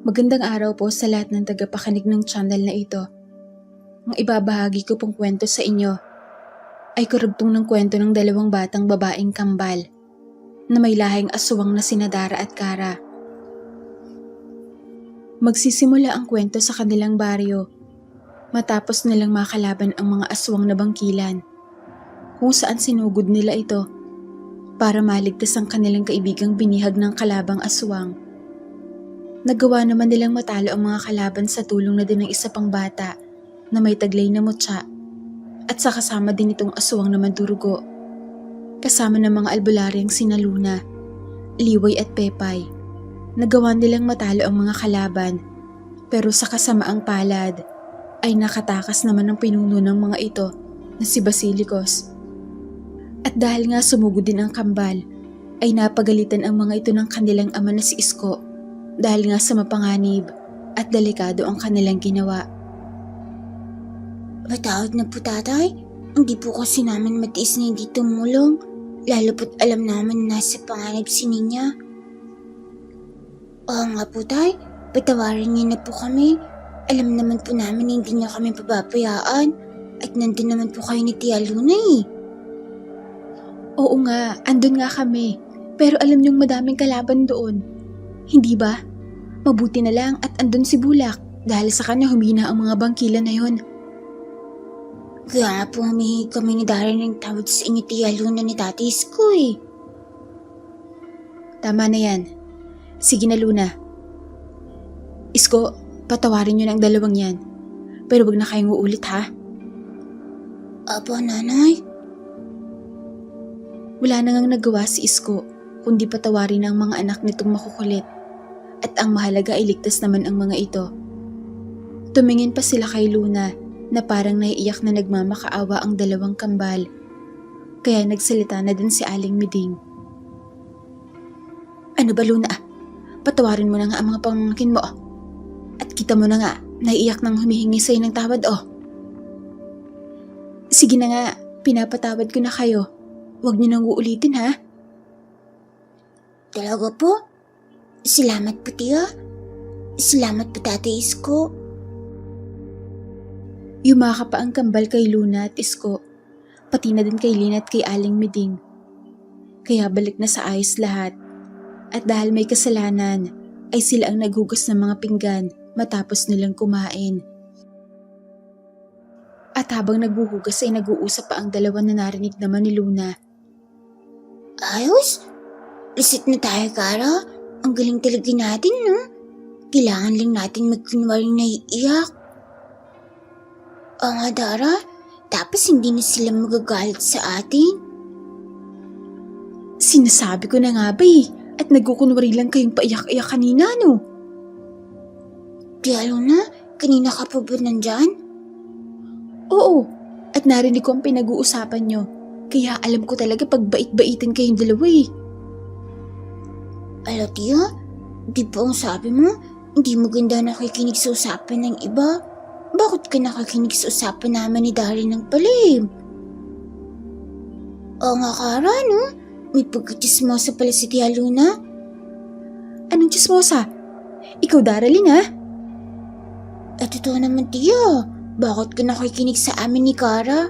Magandang araw po sa lahat ng tagapakinig ng channel na ito. Ang ibabahagi ko pong kwento sa inyo ay karugtong ng kwento ng dalawang batang babaeng kambal na may lahing aswang na sina Dara at Kara. Magsisimula ang kwento sa kanilang baryo matapos nilang makalaban ang mga aswang na bangkilan kung saan sinugod nila ito para maligtas ang kanilang kaibigang binihag ng kalabang aswang. Nagawa naman nilang matalo ang mga kalaban sa tulong na din ng isa pang bata na may taglay na mutya at sa kasama din itong aswang na madurugo. Kasama ng mga albularyang sina Luna, Liway at Pepay. Nagawa nilang matalo ang mga kalaban pero sa kasamaang palad ay nakatakas naman ang pinuno ng mga ito na si Basilicos. At dahil nga sumugod din ang kambal ay napagalitan ang mga ito ng kanilang ama na si Isko. Dahil nga sa mapanganib at delikado ang kanilang ginawa. Matawad na po tatay, hindi po kasi namin matiis na hindi tumulong, lalo po't alam naman na nasa panganib si Ninya. Oo nga po tay, patawarin niyo na po kami, alam naman po namin na hindi niyo kami pababayaan at nandun naman po kayo ni Tia Luna eh. Oo nga, andun nga kami, pero alam niyong madaming kalaban doon. Hindi ba? Mabuti na lang at andun si Bulak dahil sa kanya humina ang mga bangkilan na yon. Kaya nga po humihingi kami ni Darren ng tawad sa inyo Tia Luna ni Tati Isko eh. Tama na yan. Sige na Luna. Isko, patawarin niyo na ang dalawang yan. Pero wag na kayong uulit ha. Apo nanay. Wala na ngang nagawa si Isko kundi patawarin ang mga anak nitong makukulit. At ang mahalaga ay ligtas naman ang mga ito. Tumingin pa sila kay Luna na parang naiiyak na nagmamakaawa ang dalawang kambal. Kaya nagsalita na din si Aling Miding. Ano ba Luna? Patawarin mo na nga ang mga pamangkin mo. At kita mo na nga, naiiyak nang humihingi sa'yo ng tawad Sige na nga, pinapatawad ko na kayo. Huwag niyo nang uulitin ha. Talaga po? Salamat po Tia. Salamat po Tati Isko. Yumaka pa ang kambal kay Luna at Isko, pati na din kay Lina at kay Aling Miding. Kaya balik na sa ayos lahat. At dahil may kasalanan, ay sila ang naghugas ng mga pinggan matapos nilang kumain. At habang naghuhugas ay nag-uusap pa ang dalawa na narinig naman ni Luna. Ayos? Reset na tayo Kara? Ang galing talaga natin no? Kailangan lang natin magkunwaring naiiyak. Oo nga Dara, tapos hindi na sila magagalit sa atin. Sinasabi ko na nga ba at nagkukunwari lang kayong paiyak-iyak kanina no? Tia Luna, kanina ka pa ba nandyan? Oo, at narinig ko ang pinag-uusapan nyo. Kaya alam ko talaga pag bait-baitin kayong dalawa Ala Tia, di ba ang sabi mo, hindi maganda nakikinig sa usapan ng iba? Bakit ka nakikinig sa usapan naman ni Darren ng palim? Oo nga Kara no? May pagkatismosa pala si Tia Luna. Anong chismosa? Ikaw Daralyn ha? Totoo naman Tia, bakit ka nakikinig sa amin ni Kara?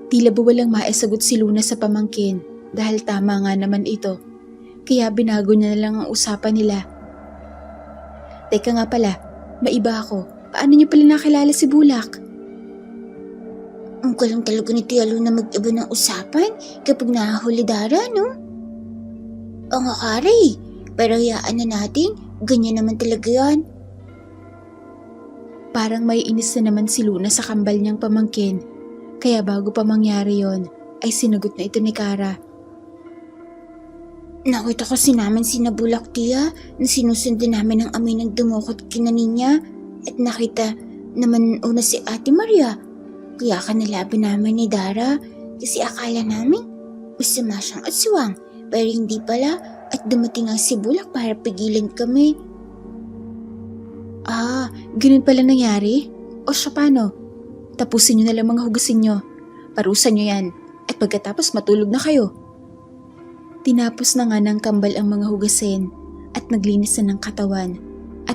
Tila ba walang maisagot si Luna sa pamangkin dahil tama nga naman ito. Kaya binago niya na lang ang usapan nila. Teka nga pala, maiba ako. Paano niyo pala nakilala si Bulak? Ang galing talaga ni Tia Luna mag-iba ng usapan kapag nahahuli Dara, no? Oo nga Kara pero hayaan na natin, ganyan naman talaga yan. Parang may inis na naman si Luna sa kambal niyang pamangkin. Kaya bago pa mangyari yon, ay sinagot na ito ni Kara. Nakita kasi namin si Bulak Tia na sinusundan namin ang amoy ng dumukot kina Ninya at nakita naman una si Ate Maria. Kaya kanalaban namin ni Dara kasi akala namin masama siyang aswang pero hindi pala at dumating ang si Bulak para pigilan kami. Ganun pala nangyari? O siya paano? Tapusin niyo na lang mga hugasin niyo. Parusan niyo yan at pagkatapos matulog na kayo. Tinapos na nga ng kambal ang mga hugasin at naglinis na ng katawan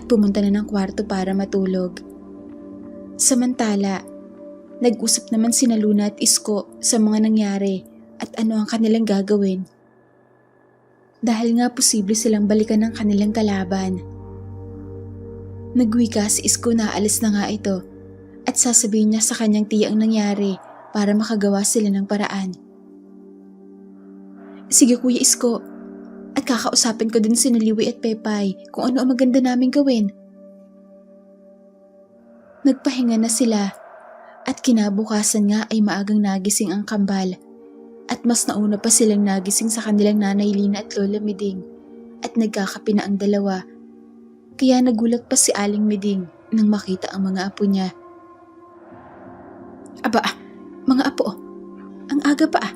at pumunta na ng kwarto para matulog. Samantala, nag-usap naman sina Luna at Isko sa mga nangyari at ano ang kanilang gagawin. Dahil nga posible silang balikan ng kanilang kalaban. Nagwika si Isko na aalis na nga ito at sasabihin niya sa kanyang tiya ang nangyari para makagawa sila ng paraan. Sige Kuya Isko, at kakausapin ko din si Liwi at Pepay kung ano ang maganda naming gawin. Nagpahinga na sila at kinabukasan nga ay maagang nagising ang kambal at mas nauna pa silang nagising sa kanilang nanay Lina at Lola Miding at nagkakape na ang dalawa. Kaya nagulat pa si Aling Miding nang makita ang mga apo niya. Aba, mga apo, ang aga pa ah.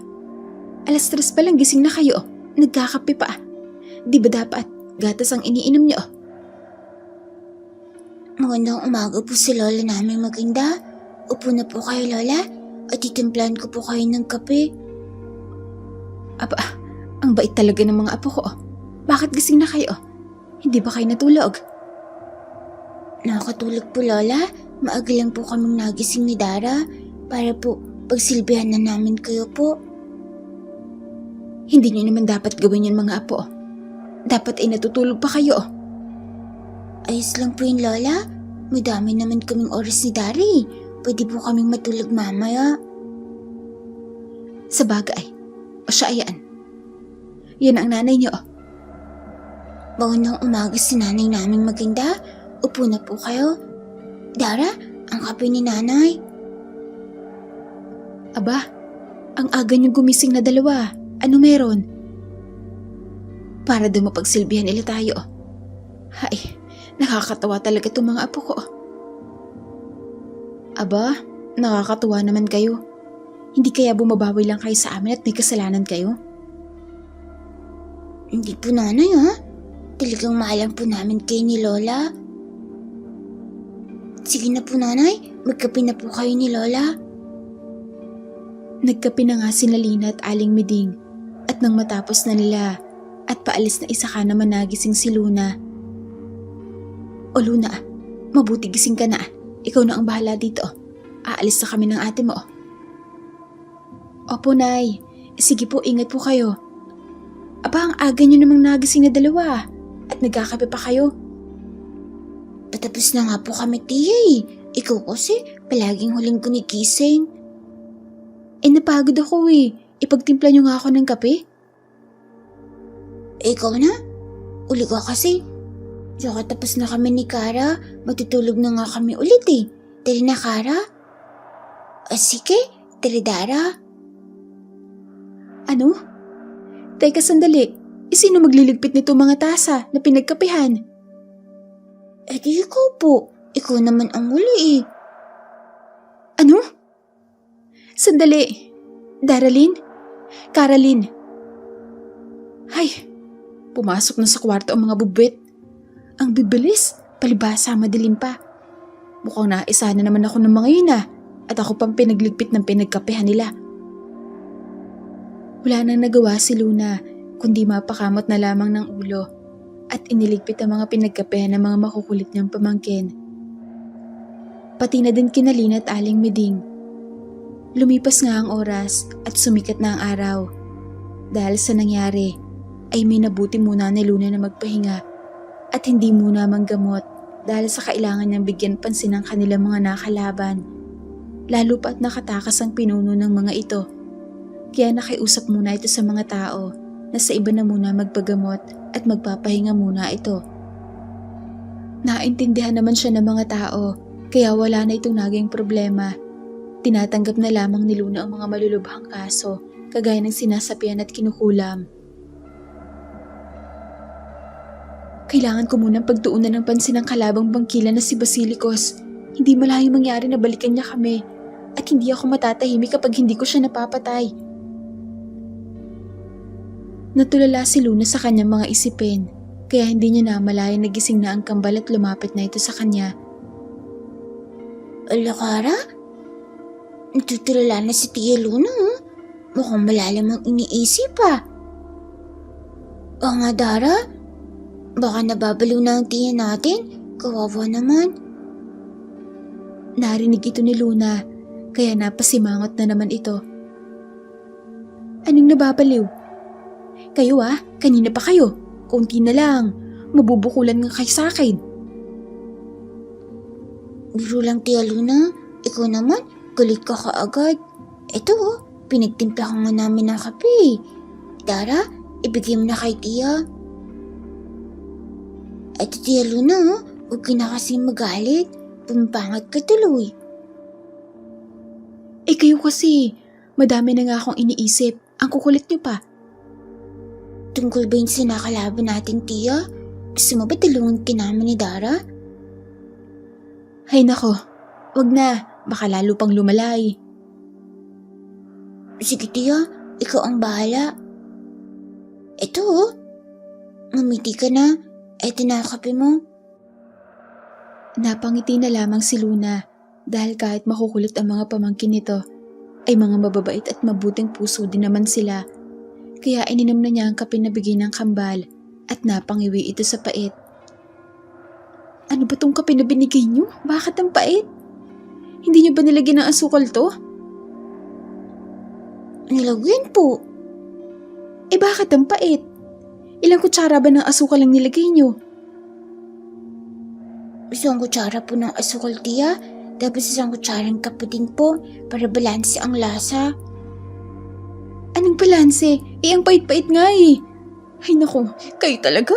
3:00 pa lang gising na kayo, nagkakape pa ah. Di ba dapat gatas ang iniinom niyo? Magandang umaga po si Lola namin maganda. Upo na po kayo Lola at titimplahan ko po kayo ng kape. Aba, ang bait talaga ng mga apo ko. Bakit gising na kayo? Hindi ba kayo natulog? Nakakatulog po Lola. Maaga lang po kaming nagising ni Dara para po pagsilbihan na namin kayo po. Hindi niyo naman dapat gawin yun mga apo. Dapat ay natutulog pa kayo. Ayos lang po yun Lola. Madami naman kaming oras ni Dari. Pwede po kaming matulog mamaya. Sa bagay, o siya ayan. Yan ang nanay niyo. Magandang umaga si nanay naming maganda. Upo na po kayo. Dara, ang kape ni nanay. Aba, ang aga niyong gumising na dalawa. Ano meron? Para daw mapagsilbihan nila tayo. Hay, nakakatawa talaga itong mga apo ko. Aba, nakakatuwa naman kayo. Hindi kaya bumabawi lang kayo sa amin at may kasalanan kayo? Hindi po nanay ha. Talagang maalam po namin kayo ni Lola. Sige na po nanay, magkape na po kayo ni Lola. Nagkape na nga sina Lina at Aling Miding at nang matapos na nila at paalis na isa ka naman nagising si Luna. O Luna, mabuti gising ka na. Ikaw na ang bahala dito. Aalis na kami ng ate mo. Opo, Nay. Sige po, ingat po kayo. Aba, ang aga nyo namang nagising na dalawa at nagkakape pa kayo. Patapos na nga po kami tiya eh. Ikaw kasi palaging huling gumigising. Napagod ako eh. Ipagtimpla nyo nga ako ng kape. Ikaw na? Uli ka kasi. Saka tapos na kami ni Kara. Matutulog na nga kami ulit eh. Tara na Kara. Sige, tara Dara. Ano? Teka sandali. Sino magliligpit nito mga tasa na pinagkapihan? Di ikaw po. Ikaw naman ang huli eh. Ano? Sandali. Daralyn? Karalyn? Hay, pumasok na sa kwarto ang mga bubwit. Ang bibilis, palibasa madilim pa. Mukhang naisa na naman ako ng mga yun at ako pang pinagligpit ng pinagkapehan nila. Wala nang nagawa si Luna kundi mapakamot na lamang ng ulo at iniligpit ang mga pinagkapehan ng mga makukulit niyang pamangkin. Pati na din kina Lina at Aling Miding. Lumipas nga ang oras at sumikat na ang araw. Dahil sa nangyari ay may nabuti muna ni Luna na magpahinga at hindi muna manggamot dahil sa kailangan niyang bigyan pansin ng kanilang mga nakalaban. Lalo pa at nakatakas ang pinuno ng mga ito. Kaya nakiusap muna ito sa mga tao na sa iba na muna magpagamot at magpapahinga muna ito. Naintindihan naman siya ng mga tao kaya wala na itong naging problema. Tinatanggap na lamang ni Luna ang mga malulubhang kaso kagaya ng sinasapian at kinukulam. Kailangan ko munang pagtuunan ng pansin ng kalabang bangkila na si Basilicos. Hindi malayong mangyari na balikan niya kami at hindi ako matatahimik kapag hindi ko siya napapatay. Natulala si Luna sa kanyang mga isipin kaya hindi niya namalayan na gising na ang kambal at lumapit na ito sa kanya. Ala Kara? Natutulala na si Tia Luna Mukhang malalim ang iniisip O nga Dara? Baka nababaliw na ang tiya natin Kawawa naman. Narinig ito ni Luna, kaya napasimangot na naman ito. Anong nababaliw? Kayo kanina pa kayo. Kunti na lang. Mabubukulan nga kayo sa akin. Biro lang, Tia Luna. Ikaw naman, galit ka kaagad. Ito pinagtimpla ka nga namin ng kape. Dara, ibigay mo na kay Tia. Ito, Tia Luna, huwag ka na kasing magalit. Pumapangat ka tuloy. Kayo kasi, madami na nga akong iniisip. Ang kukulit niyo pa. Tungkol ba yung sinakalaban natin, Tia? Gusto mo ba tulungan ka namin ni Dara? Hay nako, wag na. Baka lalo pang lumalay. Sige, Tia, ikaw ang bahala. Ito, mamiti ka na. Ito na ang kape mo. Napangiti na lamang si Luna dahil kahit makukulit ang mga pamangkin nito, ay mga mababait at mabuting puso din naman sila. Kaya ininom na niya ang kape na bigay ng kambal at napangiwi ito sa pait. Ano ba tong kape na binigay niyo? Bakit ang pait? Hindi niyo ba nilagyan ng asukal to? Nilagyan po. Bakit ang pait? Ilang kutsara ba ng asukal ang nilagay niyo? Isang kutsara po ng asukal, Tia. Tapos isang kutsarang kape din po para balanse ang lasa. Anong balanse? Ang pait-pait nga eh. Ay naku, kayo talaga.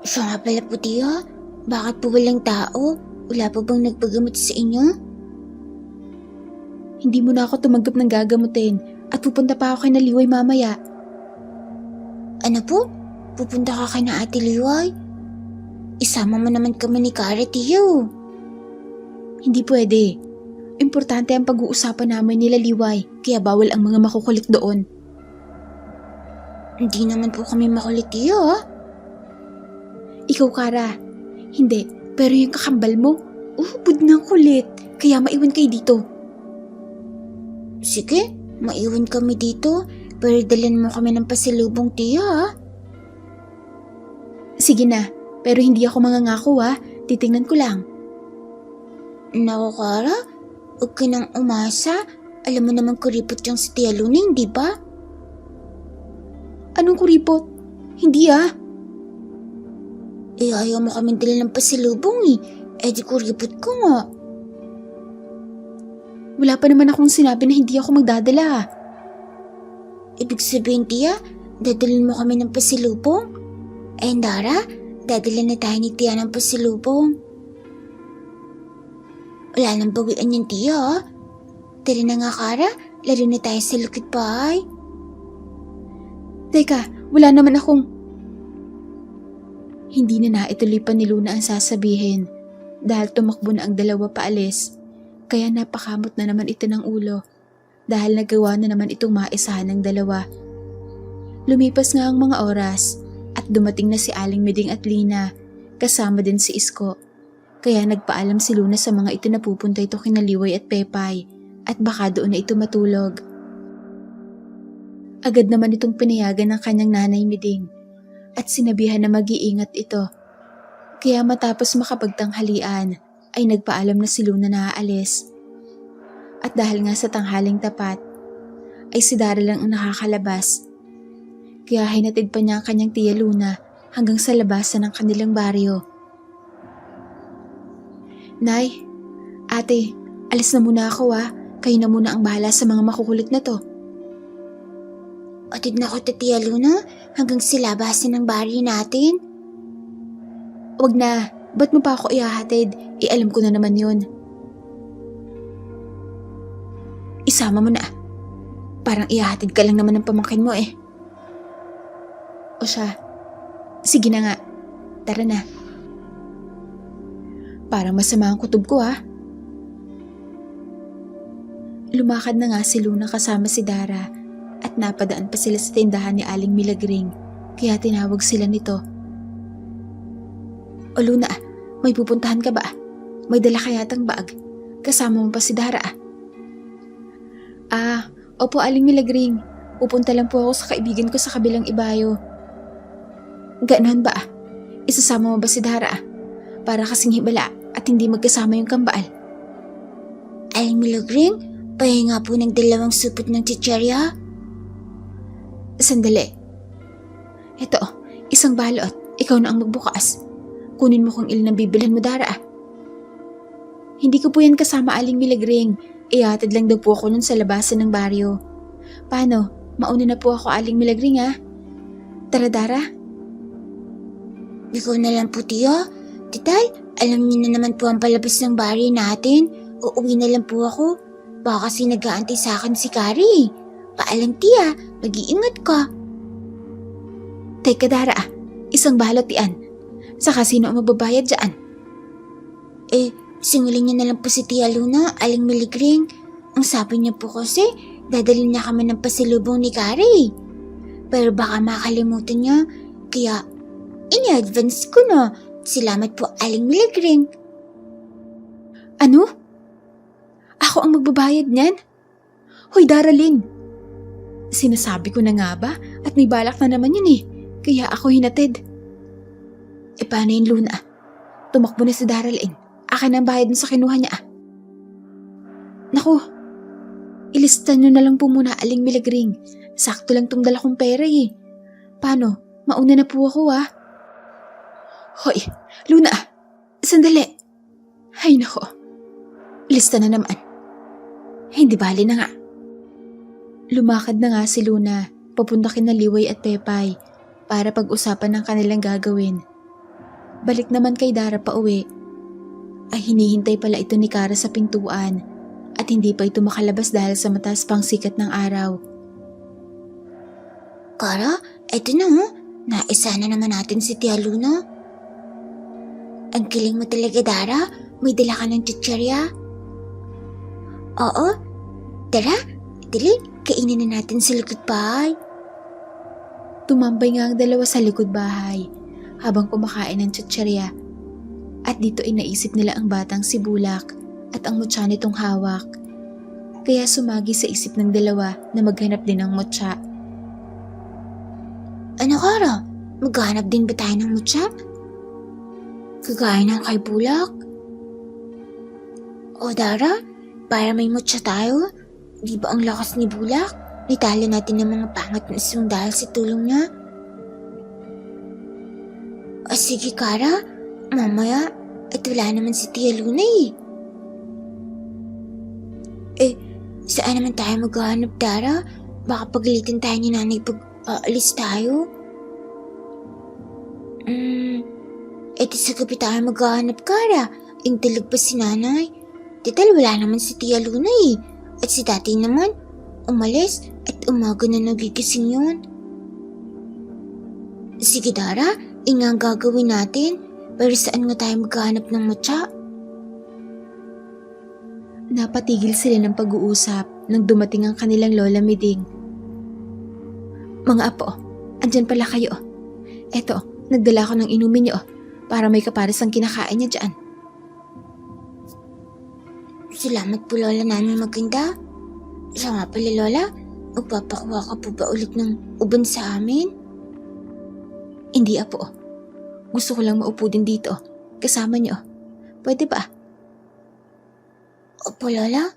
Siya nga pala po, Tia. Bakit po walang tao? Wala po bang nagpagamot sa inyo? Hindi mo na ako tumanggap ng gagamutin at pupunta pa ako kay Naliway mamaya. Ano po? Pupunta ka kay na Ate Liway? Isama mo naman kami ni Kara, Tiyo. Hindi pwede. Importante ang pag-uusapan namin nila Liway, kaya bawal ang mga makukulit doon. Hindi naman po kami makulit, Tiyo. Ikaw, Kara. Hindi, pero yung kakambal mo, bud ng kulit, kaya maiwan kayo dito. Sige, maiwan kami dito, pero dalhan mo kami ng pasalubong, Tiyo. Sige na, pero hindi ako mangangako titingnan ko lang. Naku, Kara, huwag ka nang umasa. Alam mo naman kuripot yung si Tia Luna, di ba? Anong kuripot? Hindi Ayaw mo kami dalhan ng pasalubong di kuripot ko nga. Wala pa naman akong sinabi na hindi ako magdadala. Ibig sabihin, Tia, dadalhin mo kami ng pasalubong? Dara, dadalhin na tayo ni Tia ng pasalubong. Wala nang bawian yung Tia. Tara na nga, Kara, laro na tayo sa lukit bahay. Teka, wala naman akong... Hindi na naituloy pa ni Luna ang sasabihin dahil tumakbo na ang dalawa paalis. Kaya napakamot na naman ito ng ulo dahil nagawa na naman itong maisahan ng dalawa. Lumipas nga ang mga oras at dumating na si Aling Miding at Lina, kasama din si Isko. Kaya nagpaalam si Luna sa mga ito na pupunta ito kina Liway at Pepay at baka doon na ito matulog. Agad naman itong pinayagan ng kanyang nanay Miding at sinabihan na mag-iingat ito. Kaya matapos makapagtanghalian ay nagpaalam na si Luna na aalis. At dahil nga sa tanghaling tapat, ay si Dara lang ang nakakalabas. Kaya hinatid pa niya ang kanyang Tia Luna hanggang sa labasan ng kanilang baryo. Nay, ate, alis na muna ako Kayo na muna ang bahala sa mga makukulit na to. Atid na ko, Tia Luna, hanggang sa labasan ng baryo natin. Wag na, ba't mo pa ako ihahatid? Alam ko na naman yun. Isama mo na. Parang ihahatid ka lang naman ng pamangkin mo O siya, sige na nga, tara na. Parang masama ang kutob ko Lumakad na nga si Luna kasama si Dara at napadaan pa sila sa tindahan ni Aling Milagring kaya tinawag sila nito. O Luna, may pupuntahan ka ba? May dala ka yatang bag. Kasama mo pa si Dara Opo Aling Milagring. Pupunta lang po ako sa kaibigan ko sa kabilang ibayo. Ganon ba? Isasama mo ba si Dara para kasing hibala at hindi magkasama yung kambal. Aling Milagring, pahinga po ng 2 supot ng chicherya. Sandali. Ito, isang balot. Ikaw na ang magbukas. Kunin mo kung ilan ang bibilhan mo, Dara. Hindi ko po yan kasama, Aling Milagring. Ihatid lang daw po ako nun sa labasan ng baryo. Paano? Mauna na po ako, Aling Milagring, ha? Tara, Dara. Ikaw na lang po, tiya. Tital, alam niyo na naman po ang palabas ng baryo natin. Uuwi na lang po ako. Baka kasi nag-aantay sa akin si Kari. Paalam, tiya. Mag-iingat ka. Teka, Dara, isang balot yan. Saka sino ang mababayad dyan? Singulin niya na lang po si Tia Luna, Aling Milagring. Ang sabi niya po kasi, dadalhin niya kami ng pasalubong ni Kari. Pero baka makalimutan niya, kaya ini-advance ko na. Salamat po, Aling Milagring. Ano? Ako ang magbabayad niyan? Hoy, Daralyn! Sinasabi ko na nga ba at may balak na naman yun eh. Kaya ako hinatid. Paano yun, Luna? Tumakbo na si Daralyn. Akin ang bayad mo sa kinuha niya. Naku, ilista nyo na lang po muna, Aling Milagring. Sakto lang tong dala kong pera eh. Paano? Mauna na po ako Hoy, Luna, sandali. Ay nako, ilista na naman. Hindi bali na nga. Lumakad na nga si Luna, papunta kina Liway at Pepay para pag-usapan ng kanilang gagawin. Balik naman kay Dara pa uwi. Ay hinihintay pala ito ni Kara sa pintuan at hindi pa ito makalabas dahil sa mataas pang sikat ng araw. Kara, eto na ho. Naisa na naman natin si Tia Luna. Ang galing mo talaga, Dara. May dala ka ng chicherya. Oo. Tara, dali. Kainin na natin sa likod bahay. Tumambay nga ang dalawa sa likod bahay habang kumakain ng chicherya. At dito ay naisip nila ang batang si Bulak at ang mutya nitong hawak. Kaya sumagi sa isip ng dalawa na maghanap din ng mutya. Ano, Kara? Maghanap din ba tayo ng mutya? Kagaya ng kay Bulak? O Dara, para may mutya tayo, di ba ang lakas ni Bulak? Nitalo natin ng mga pangat na isang dahil sa tulong niya. O sige, Kara. Mamaya, at wala naman si Tia Luna saan naman tayo maghahanap, Dara? Baka pagalitin tayo ni nanay pag aalis tayo. Di sa gabi tayo maghahanap, Kara. Intilig pa si nanay. Tital, wala naman si Tia Luna At si tatay naman, umalis at umaga na nagigising yun. Sige, Dara, ang gagawin natin. Pero saan nga tayo maghahanap ng mutya? Napatigil sila ng pag-uusap nang dumating ang kanilang Lola Miding. Mga apo, andyan pala kayo. Eto, nagdala ko ng inumin niyo para may kapares ang kinakain niya dyan. Salamat po, Lola namin maganda. Siya nga pala, Lola, magpapakuha ka po ba ulit ng uban sa amin? Hindi, apo. Gusto ko lang maupo din dito, kasama niyo. Pwede ba? Opo, Lola.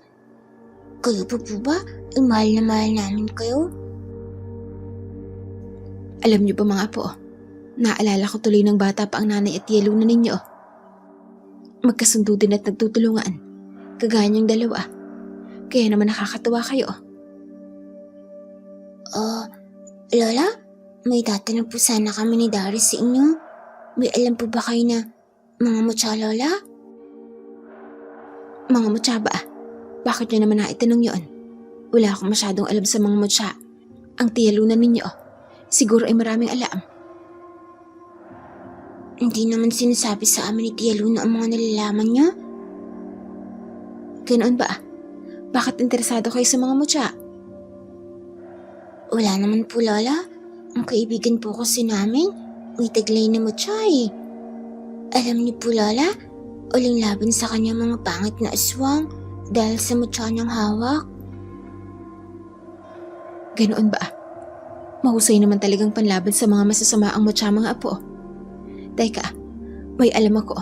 Kayo po ba? Mahal na mahal namin kayo. Alam niyo ba, mga apo, naalala ko tuloy ng bata pa ang nanay at Tia Luna ninyo. Magkasundo din at nagtutulungan, kagaya niyong dalawa. Kaya naman nakakatuwa kayo. Lola, may tatanong po sana kami ni Darius sa inyo. May alam po ba kayo na mga mutya, Lola? Mga mutya ba? Bakit niyo naman naitanong yun? Wala akong masyadong alam sa mga mutya. Ang Tia Luna ninyo, siguro ay maraming alam. Hindi naman sinasabi sa amin ni Tia Luna ang mga nalalaman niya. Ganoon ba? Bakit interesado kayo sa mga mutya? Wala naman po, Lola. Ang kaibigan po kasi namin, may taglay na mutya Alam niyo po, Lola, uling laban sa kanya mga pangit na aswang dahil sa mutya niyang hawak. Ganoon ba? Mahusay naman talagang panlaban sa mga masasama ang mutya, mga apo. Teka, may alam ako.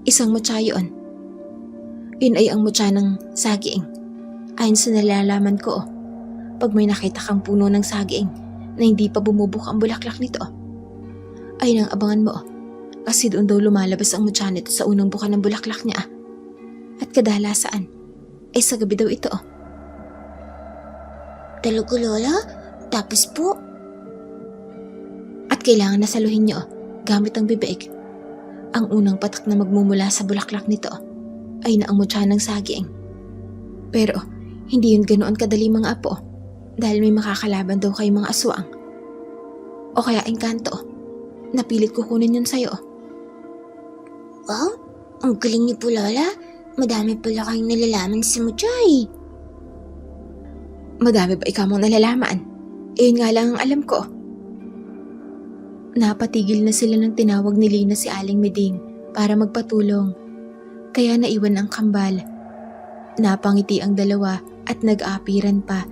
Isang mutya yun. Yun ay ang mutya ng saging. Ayon sa nalalaman ko, pag may nakita kang puno ng saging na hindi pa bumubuka ang bulaklak nito, ay nang abangan mo. Kasi doon daw lumalabas ang mutya nito sa unang buka ng bulaklak niya. At kadalasan, ay sa gabi daw ito. Talaga, Lola? Tapos po? At kailangan na saluhin niyo gamit ang bibig. Ang unang patak na magmumula sa bulaklak nito ay na ang mutya ng saging. Pero hindi yun ganoon kadali mga apo dahil may makakalaban daw kayo mga aswang. O kaya engkanto, napilit ko kunin yun sa'yo. Wow, ang galing niyo po, Lola. Madami pala kayong nalalaman sa mutya. Madami ba ikaw mong nalalaman? Iyon nga lang ang alam ko. Napatigil na sila ng tinawag ni Lina si Aling Meding para magpatulong. Kaya naiwan ang kambal. Napangiti ang dalawa at nag-aapiran pa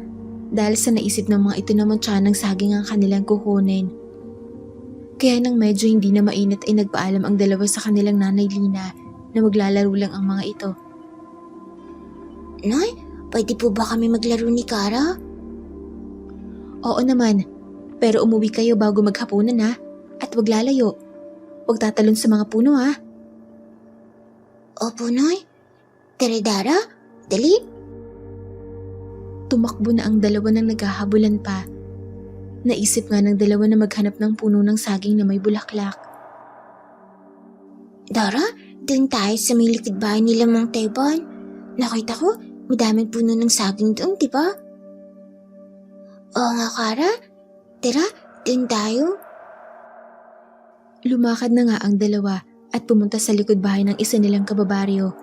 dahil sa naisip ng mga ito na mutya ng saging ang kanilang kukunin. Kaya nang medyo hindi na mainit ay nagpaalam ang dalawa sa kanilang nanay Lina na maglalaro lang ang mga ito. Nay, pwede po ba kami maglaro ni Kara? Oo naman, pero umuwi kayo bago maghapunan ha. At wag lalayo. Wag tatalon sa mga puno ha. Opo, Nay. Tara, Dara, dali. Tumakbo na ang dalawa nang naghahabulan pa. Naisip nga ng dalawa na maghanap ng puno ng saging na may bulaklak. Dara, doon tayo sa may likod bahay nila Mang Teban. Nakita ko, madaming puno ng saging doon, di ba? Oo nga, Kara. Tara, doon tayo. Lumakad na nga ang dalawa at pumunta sa likod bahay ng isa nilang kababaryo.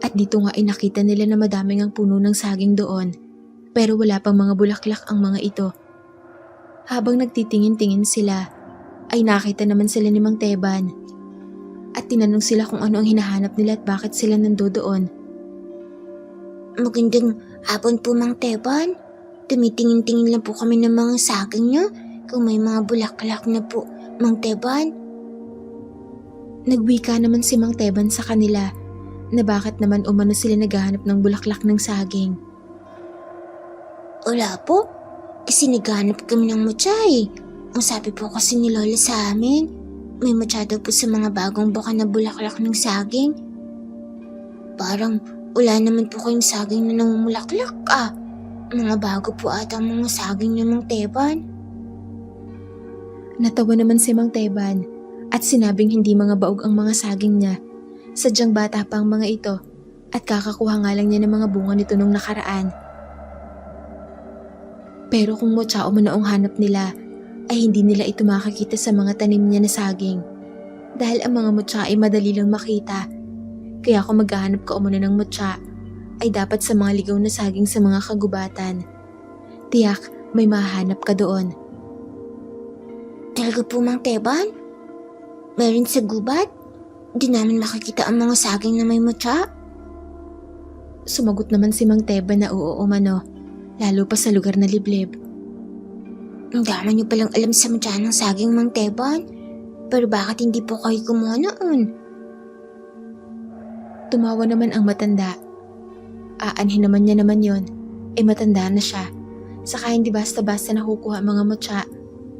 At dito nga ay nakita nila na madaming ang puno ng saging doon, pero wala pang mga bulaklak ang mga ito. Habang nagtitingin-tingin sila, ay nakita naman sila ni Mang Teban. At tinanong sila kung ano ang hinahanap nila at bakit sila nandoon. Magandang hapon po, Mang Teban. Tumitingin-tingin lang po kami ng mga saging niyo kung may mga bulaklak na po, Mang Teban. Nagwika naman si Mang Teban sa kanila na bakit naman umano sila naghahanap ng bulaklak ng saging. Wala po, kasi naghahanap kami ng mutya. Ang sabi po kasi ni Lola sa amin, may mutya daw po sa mga bagong buka na bulaklak ng saging. Parang wala naman po kayong saging na namumulaklak Mga bago po ata ang mga saging niyo, Mang Teban. Natawa naman si Mang Teban at sinabing hindi mga baog ang mga saging niya. Sadyang bata pa ang mga ito at kakakuha nga lang niya ng mga bunga nito nung nakaraan. Pero kung mutya o manaong hanap nila, ay hindi nila ito makakita sa mga tanim niya na saging. Dahil ang mga mutya ay madali lang makita. Kaya kung maghahanap ka umano ng mutya, ay dapat sa mga ligaw na saging sa mga kagubatan. Tiyak, may mahanap ka doon. Talaga po, Mang Teban? Meron sa gubat? Di namin makikita ang mga saging na may mutya? Sumagot naman si Mang Teban na oo umano, lalo pa sa lugar na liblib. Ang dami niyo palang alam sa mutya ng saging, Mang Teban. Pero bakit hindi po kayo kumuha noon? Tumawa naman ang matanda. Aanhin naman niya naman yon, matanda na siya. Saka hindi basta-basta nakukuha ang mga mutya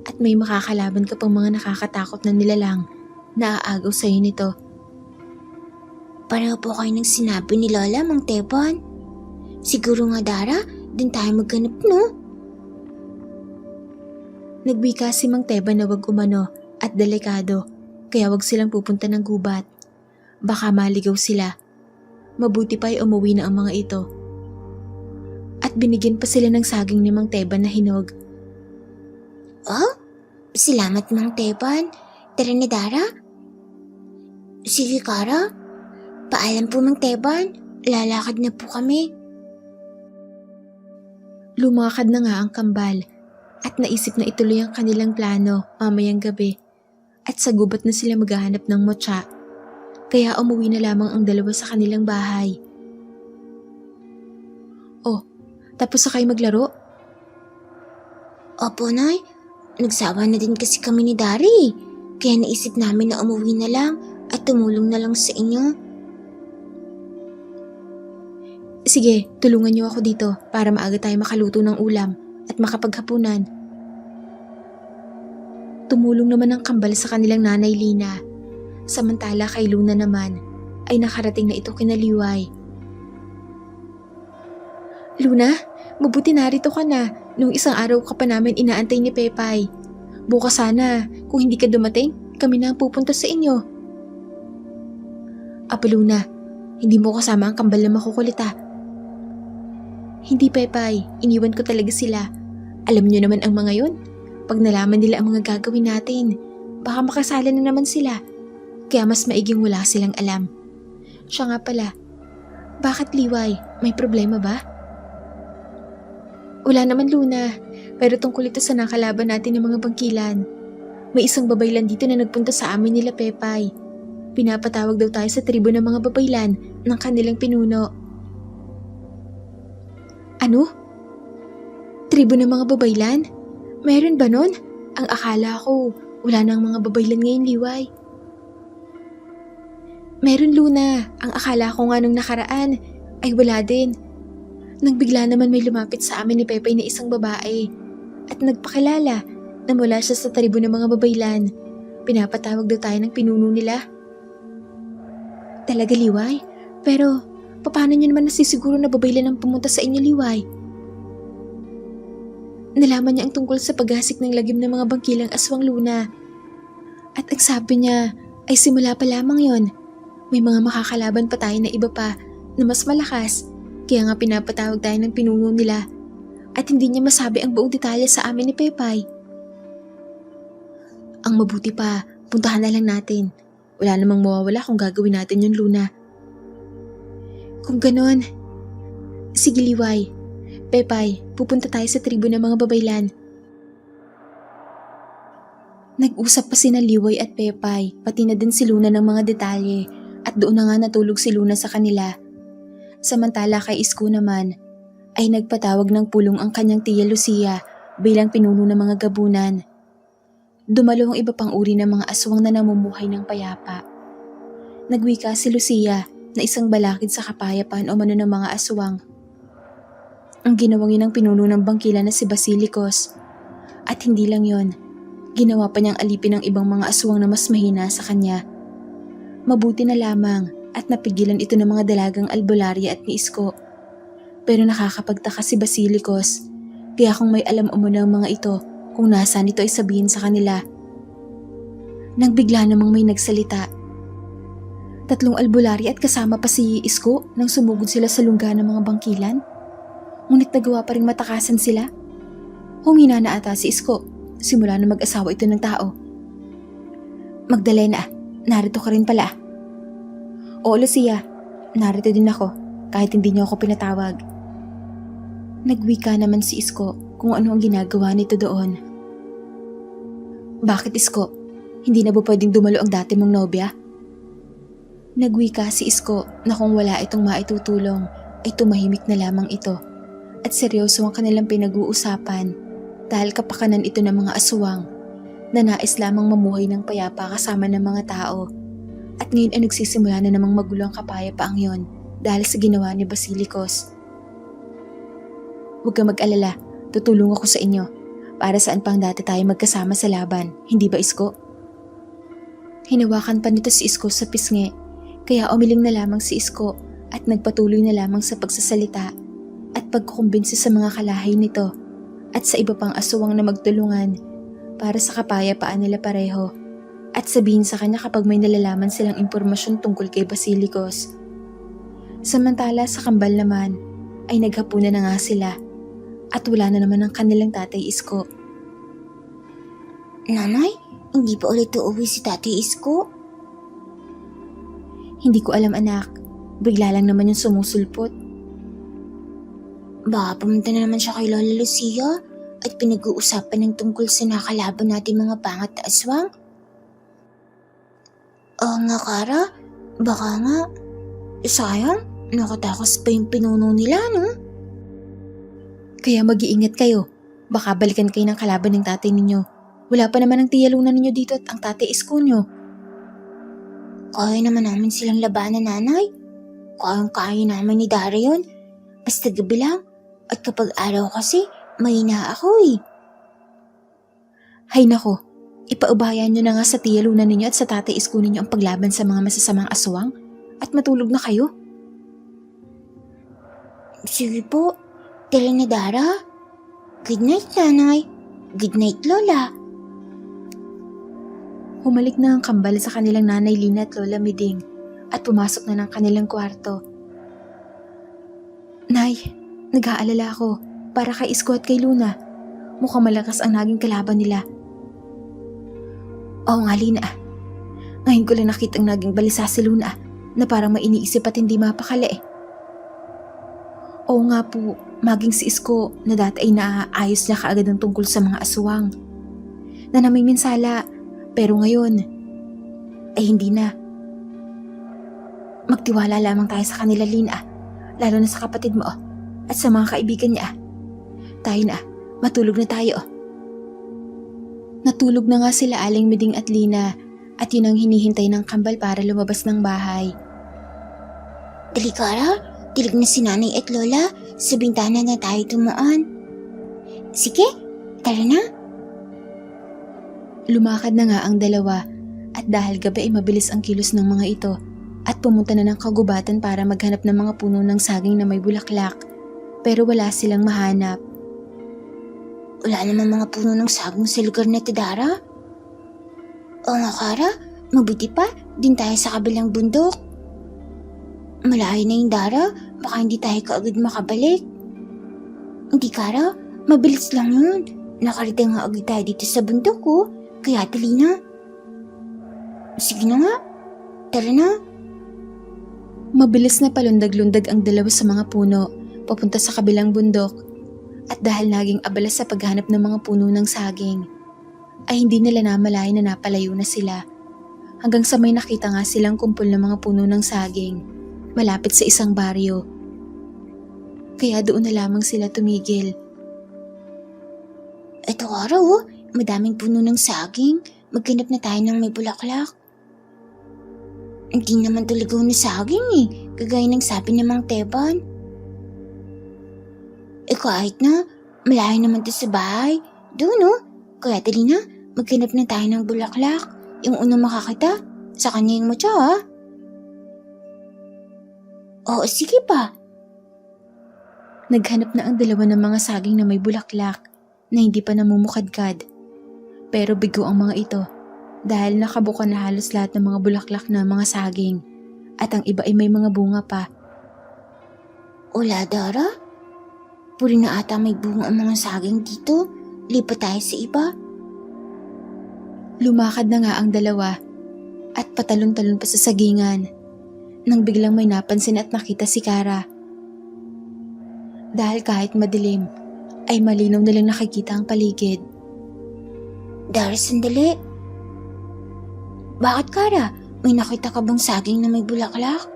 at may makakalaban ka pang mga nakakatakot na nilalang na aagaw sa'yo nito. Pareho po kayo ng sinabi ni Lola, Mang Teban. Siguro nga, Dara, din tayo maghanap, no? Nagbika si Mang Teban na wag umano at delikado, kaya wag silang pupunta ng gubat. Baka maligaw sila. Mabuti pa ay umuwi na ang mga ito. At binigyan pa sila ng saging ni Mang Teban na hinog. Oh, salamat, Mang Teban. Tara na, Dara. Sige, Kara. Paalam po, Mang Teban. Lalakad na po kami. Lumakad na nga ang kambal at naisip na ituloy ang kanilang plano mamayang gabi at sa gubat na sila maghahanap ng mutya. Kaya umuwi na lamang ang dalawa sa kanilang bahay. Oh, tapos na kayo maglaro? Opo, Nay. Nagsawa na din kasi kami ni Dari. Kaya naisip namin na umuwi na lang at tumulong na lang sa inyo. Sige, tulungan niyo ako dito para maaga tayo makaluto ng ulam at makapaghapunan. Tumulong naman ang kambal sa kanilang nanay Lina. Samantala kay Luna naman ay nakarating na ito kina Liway. Luna, mabuti narito ka na. Nung isang araw ka pa namin inaantay ni Pepay. Bukas sana, kung hindi ka dumating, kami na ang pupunta sa inyo. Apa Luna, hindi mo kasama ang kambal na makukulit ah. Hindi Pepay, iniwan ko talaga sila. Alam niyo naman ang mga yon. Pag nalaman nila ang mga gagawin natin, baka makasala na naman sila. Kaya mas maiging wala silang alam. Siya nga pala, bakit Liway? May problema ba? Wala naman Luna, pero tungkol ito sa nakalaban natin ng mga bangkilan. May isang babaylan dito na nagpunta sa amin nila Pepay. Pinapatawag daw tayo sa tribo ng mga babaylan ng kanilang pinuno. Ano? Tribo ng mga babaylan? Meron ba nun? Ang akala ko, wala na ang mga babaylan ngayon Liway. Meron Luna, ang akala ko nga nung nakaraan ay wala din. Nang bigla naman may lumapit sa amin ni Pepay na isang babae at nagpakilala na mula siya sa tribo ng mga babaylan. Pinapatawag daw tayo ng pinuno nila. Talaga Liway? Pero paano niyo naman nasisiguro na babaylan ang pumunta sa inyo Liway? Nalaman niya ang tungkol sa paghasik ng lagim ng mga bangkilang aswang Luna. At ang sabi niya ay simula pa lamang yon. May mga makakalaban pa tayo na iba pa na mas malakas. Kaya nga pinapatawag tayo ng pinuno nila at hindi niya masabi ang buong detalye sa amin ni Pepay. Ang mabuti pa, puntahan na lang natin. Wala namang mawawala kung gagawin natin yun Luna. Kung ganon, sige Liway. Pepay, pupunta tayo sa tribo ng mga babaylan. Nag-usap pa sina Liway at Pepay, pati na din si Luna ng mga detalye at doon na nga natulog si Luna sa kanila. Samantala kay Isko naman ay nagpatawag ng pulong ang kanyang tiya Lucia bilang pinuno ng mga gabunan. Dumalo ang iba pang uri ng mga aswang na namumuhay ng payapa. Nagwika si Lucia na isang balakid sa kapayapaan o mano ng mga aswang. Ang ginawang yun ng pinuno ng bangkila na si Basilicos. At hindi lang yon, ginawa pa niyang alipin ang ibang mga aswang na mas mahina sa kanya. Mabuti na lamang at napigilan ito ng mga dalagang albularya at ni Isko. Pero nakakapagtaka si Basilicos, kaya kung may alam umano ang mga ito kung nasaan ito ay sabihin sa kanila. Nang bigla namang may nagsalita. 3 albularya at kasama pa si Isko nang sumugod sila sa lungga ng mga bangkilan. Ngunit nagawa pa rin matakasan sila. Humina na ata si Isko, simula na mag-asawa ito ng tao. Magdalena, narito ka rin pala. Oo Lucia, narito din ako kahit hindi niyo ako pinatawag. Nagwika naman si Isko kung ano ang ginagawa nito doon. Bakit Isko? Hindi na ba pwedeng dumalo ang dati mong nobya? Nagwika si Isko na kung wala itong maitutulong ay tumahimik na lamang ito at seryoso ang kanilang pinag-uusapan dahil kapakanan ito ng mga aswang na nais lamang mamuhay ng payapa kasama ng mga tao. At ngayon ay nagsisimula na namang magulo ang kapayapaang yon dahil sa ginawa ni Basilicos. Huwag kang mag-alala, tutulong ako sa inyo. Para saan pang dati tayo magkasama sa laban, hindi ba Isko? Hinawakan pa nito si Isko sa pisngi, kaya umiling na lamang si Isko at nagpatuloy na lamang sa pagsasalita at pagkukumbinsi sa mga kalahay nito at sa iba pang aswang na magtulungan para sa kapayapaan nila pareho. At sabihin sa kanya kapag may nalalaman silang impormasyon tungkol kay Basilicos. Samantala sa kambal naman ay naghapunan na nga sila at wala na naman ang kanilang tatay Isko. Nanay, hindi pa ulit uuwi si Tatay Isko? Hindi ko alam anak, bigla lang naman yung sumusulpot. Baka pumunta na naman siya kay Lola Lucia at pinag-uusapan ng tungkol sa nakalaban natin mga pangat na aswang? Oo nga Kara, baka nga. Sayang, nakatakas pa yung pinuno nila no? Kaya mag-iingat kayo, baka balikan kayo ng kalaban ng tatay ninyo. Wala pa naman ang tiya Luna ninyo dito at ang tatay Isko nyo. Kaya naman namin silang labanan, nanay. Kayang-kaya naman ni Dara yun. Basta gabi lang. At kapag araw kasi, mahina ako eh. Hay nako, ipaubayan nyo na nga sa tiya Luna ninyo at sa tatay Isko ninyo ang paglaban sa mga masasamang aswang at matulog na kayo. Sige po. Tara na, Dara. Good night, nanay. Good night, Lola. Humalik na ang kambal sa kanilang nanay Lina at Lola Miding at pumasok na ng kanilang kwarto. Nay, nag-aalala ako para kay Isko at kay Luna. Mukhang malakas ang naging kalaban nila. Oo nga, Lina. Ngayon ko lang nakita ang naging balisa si Luna na parang may iniisip at hindi mapakali eh. Oo nga po, maging si Isko na dati ay naaayos niya kaagad ang tungkol sa mga aswang na namiminsala, pero ngayon ay hindi na. Magtiwala lamang tayo sa kanila, Lina, lalo na sa kapatid mo at sa mga kaibigan niya. Tayo na, matulog na tayo. Natulog na nga sila Aling Miding at Lina at yun ang hinihintay ng kambal para lumabas ng bahay. Dali, Kara. Dilig na si nanay at lola. Sa bintana na tayo tumaan. Sige, tara na. Lumakad na nga ang dalawa at dahil gabi ay mabilis ang kilos ng mga ito at pumunta na ng kagubatan para maghanap ng mga puno ng saging na may bulaklak, pero wala silang mahanap. Wala naman mga puno ng saging sa lugar na Dara. Oo nga, Kara. Mabuti pa, din tayo sa kabilang bundok. Malayo na yung Dara, baka hindi tayo kaagad makabalik. Hindi, Kara. Mabilis lang yun. Nakarating nga agad tayo dito sa bundok ko. Kaya dali na. Sige na nga. Tara na. Mabilis na palundag-lundag ang dalawa sa mga puno papunta sa kabilang bundok at dahil naging abala sa paghanap ng mga puno ng saging ay hindi nila namalayan na napalayo na sila hanggang sa may nakita nga silang kumpol ng mga puno ng saging malapit sa isang baryo. Kaya doon na lamang sila tumigil. Eto, Kara, oh. Madaming puno ng saging. Maghanap na tayo ng may bulaklak. Hindi naman talaga na saging eh. Kagaya ng sabi ng Mang Teban. Kahit na, malayo naman to sa bahay. Doon, oh. Kaya dali na, maghanap na tayo ng bulaklak. Yung unang makakita, sa kanya yung matya, ha? Oo, sige pa. Naghanap na ang dalawa ng mga saging na may bulaklak na hindi pa namumukadkad. Pero bigo ang mga ito dahil nakabuka na halos lahat ng mga bulaklak na mga saging at ang iba ay may mga bunga pa. Wala, Dara. Puri na ata may bunga ang mga saging dito. Lipat tayo sa iba. Lumakad na nga ang dalawa at patalon-talon pa sa sagingan nang biglang may napansin at nakita si Kara. Dahil kahit madilim, ay malinaw nilang nakikita ang paligid. Dara, sandali. Bakit, Kara? May nakita ka bang saging na may bulaklak?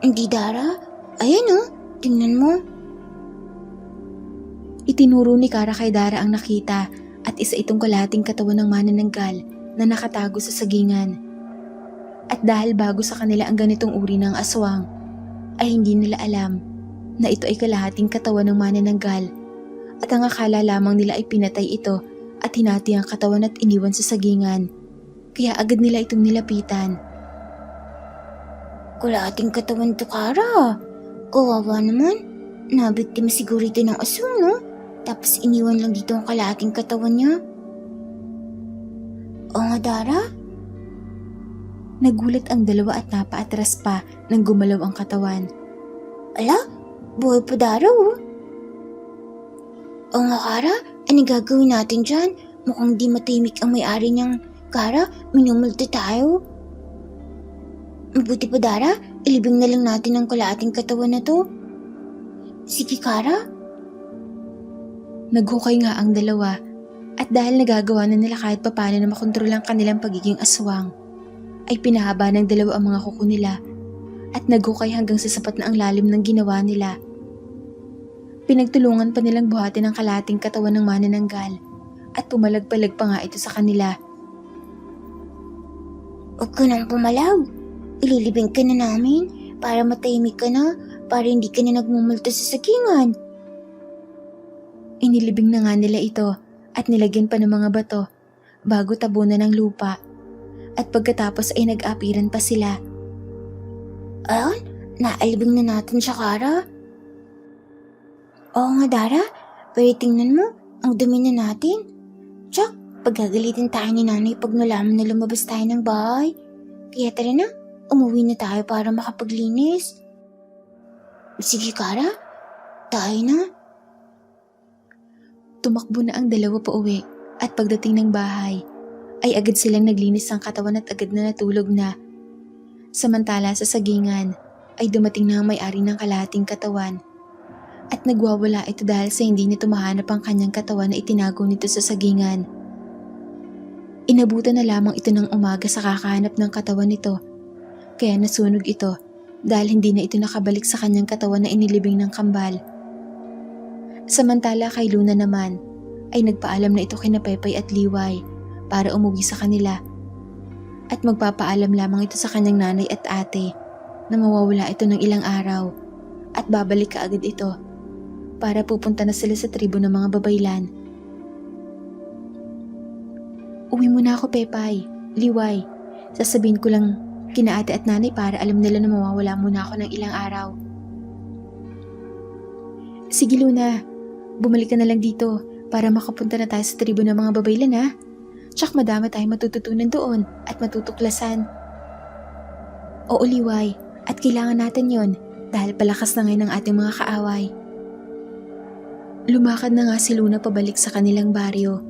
Hindi, Dara. Ayan, oh. Tingnan mo. Itinuro ni Kara kay Dara ang nakita at isa itong kalahating katawan ng manananggal na nakatago sa sagingan. At dahil bago sa kanila ang ganitong uri ng aswang, ay hindi nila alam na ito ay kalahating katawan ng manananggal at ang akala lamang nila ay pinatay ito at hinati ang katawan at iniwan sa sagingan. Kaya agad nila itong nilapitan. Kalahating katawan to, Kara. Kawawa naman. Nabiktima siguro ito ng aswang, no? Tapos iniwan lang dito ang kalahating katawan niya. Oo nga, Dara. Nagulat ang dalawa at napaatras pa nang gumalaw ang katawan. Ala, buhay pa, Dara, oh. Oo nga, Kara. Ano gagawin natin dyan? Mukhang di matahimik ang may-ari niyang. Kara, minumulto tayo. Mabuti pa, Dara. Ilibing na lang natin ang kalahating katawan na to. Sige, Kara. Naghukay nga ang dalawa at dahil nagagawa na nila kahit papaano na makontrol ang kanilang pagiging aswang, ay pinahaba ng dalawa ang mga kuko nila at naghukay hanggang sa sapat na ang lalim ng ginawa nila. Pinagtulungan pa nilang buhatin ang kalahating katawan ng manananggal at pumalag-palag pa nga ito sa kanila. Huwag ka nang pumalaw. Ililibing ka na namin para matahimik ka na, para hindi ka na nagmumulto sa sagingan. Inilibing na nga nila ito at nilagyan pa ng mga bato bago tabunan ng lupa. At pagkatapos ay nag-apiran pa sila. Ayun, naalibing na natin siya, Kara. Oo nga, Dara. Pero tingnan mo, ang dumi na natin. Tsak, pagagalitin tayo ni nanay pag nalaman na lumabas tayo ng bahay. Kaya tara na, umuwi na tayo para makapaglinis. Sige, Kara. Tayo na. Tumakbo na ang dalawa pa uwi at pagdating ng bahay ay agad silang naglinis ng katawan at agad na natulog na. Samantala sa sagingan ay dumating na ang may-ari ng kalahating katawan at nagwawala ito dahil sa hindi nito mahanap ang kanyang katawan na itinago nito sa sagingan. Inabutan na lamang ito ng umaga sa kakahanap ng katawan nito kaya nasunog ito dahil hindi na ito nakabalik sa kanyang katawan na inilibing ng kambal. Samantala kay Luna naman ay nagpaalam na ito kina Pepay at Liway para umuwi sa kanila at magpapaalam lamang ito sa kanyang nanay at ate na mawawala ito ng ilang araw at babalik kaagad ito para pupunta na sila sa tribo ng mga babaylan. Uwi muna ako, Pepay, Liway. Sasabihin ko lang kina ate at nanay para alam nila na mawawala muna ako ng ilang araw. Sige, Luna. Bumalik ka na lang dito para makapunta na tayo sa tribo ng mga babaylan, ha? Tsak madami tayong matututunan doon at matutuklasan. Oo, Liway, at kailangan natin yon dahil palakas na ngayon ang ating mga kaaway. Lumakad na nga si Luna pabalik sa kanilang baryo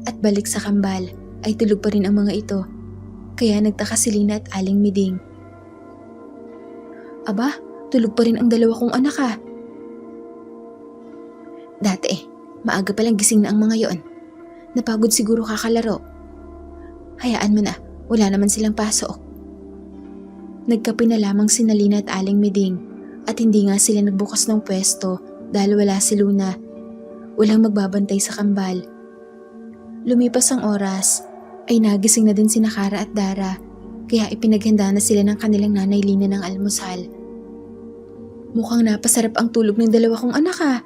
at balik sa kambal ay tulog pa rin ang mga ito kaya nagtaka si Lina at Aling Miding. Aba, tulog pa rin ang dalawa kong anak, ha? Dati maaga palang gising na ang mga yon. Napagod siguro kakalaro. Hayaan mo na, wala naman silang pasok. Nagkape na lamang si Lina at Aling Miding at hindi nga sila nagbukas ng pwesto dahil wala si Luna. Walang magbabantay sa kambal. Lumipas ang oras ay nagising na din sina Kara at Dara kaya ipinaghanda na sila ng kanilang nanay Lina ng almusal. Mukhang napasarap ang tulog ng dalawa kong anak, ha?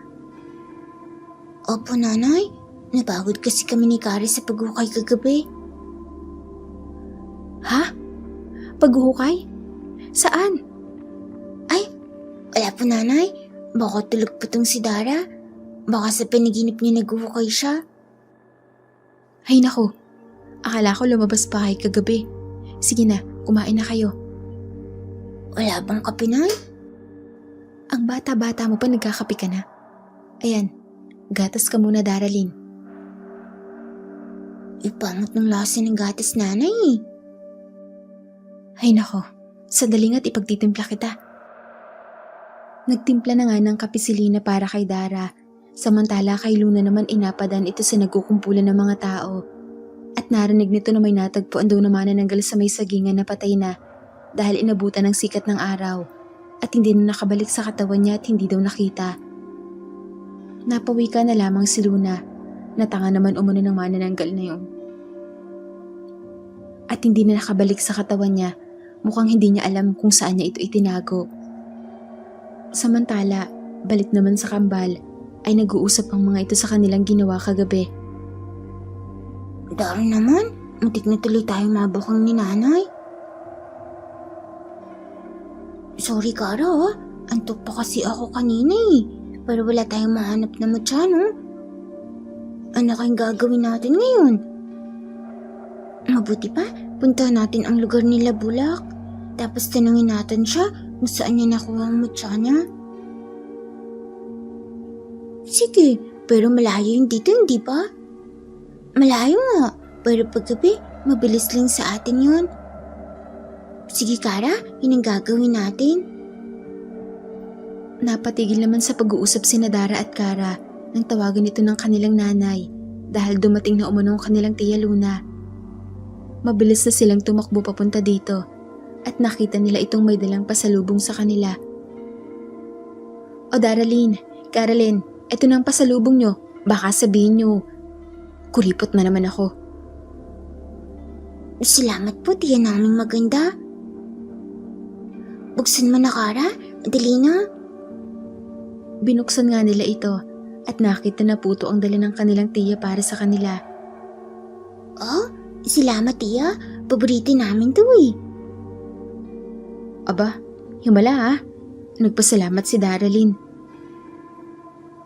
Opo, nanay. Napagod kasi kami ni Kari sa paghukay kagabi. Ha? Paghuhukay? Saan? Ay, wala po, nanay. Baka tulog pa tong si Dara. Baka sa panaginip niya naghuhukay siya. Ay nako, akala ko lumabas pa kayo kagabi. Sige na, kumain na kayo. Wala bang kape, nay? Ang bata-bata mo pa nagkakape ka na. Ayan, gatas ka muna, Daralyn. Ipangot ng lasa ng gatas, nanay. Ay nako, sandali nga't ipagtitimpla kita. Nagtimpla na nga ng kape si Lina para kay Dara, samantala kay Luna naman inapadan ito sa nagkukumpulan ng mga tao. At narinig nito na may natagpuan daw na manananggal sa may sagingan na patay na dahil inabutan ng sikat ng araw at hindi na nakabalik sa katawan niya at hindi daw nakita. Napawika na lamang si Luna na tanga naman umano ng manananggal na yun. At hindi na nakabalik sa katawan niya, mukhang hindi niya alam kung saan niya ito itinago. Samantala, balik naman sa kambal ay nag-uusap ang mga ito sa kanilang ginawa kagabi. Dara naman, muntik na tuloy tayo mabukang ni nanay. Sorry, Kara, ha? Antok pa kasi ako kanina, eh. Pero wala tayong mahanap na matya, no? Ano kayong gagawin natin ngayon? Mabuti pa, puntahan natin ang lugar nila Bulak. Tapos tanungin natin siya kung saan niya nakuha ang matya niya. Sige, pero malayo yung dito, hindi ba? Malayo nga, pero paggabi, mabilis lang sa atin yun. Sige, Kara, yun ang gagawin natin. Napatigil naman sa pag-uusap sina Dara at Kara nang tawagan ito ng kanilang nanay dahil dumating na umano ang kanilang tiya Luna. Mabilis na silang tumakbo papunta dito at nakita nila itong may dalang pasalubong sa kanila. O Daralyn, Carolyn, ito na ang pasalubong nyo. Baka sabihin nyo, kuripot na naman ako. Salamat po, tiya naming maganda. Buksan mo na, Kara. Dali na. Binuksan nga nila ito at nakita na puto ang dala ng kanilang tiya para sa kanila. Oh, salamat, tiya. Paborito namin to eh. Aba, himala ha. Nagpasalamat si Daralyn.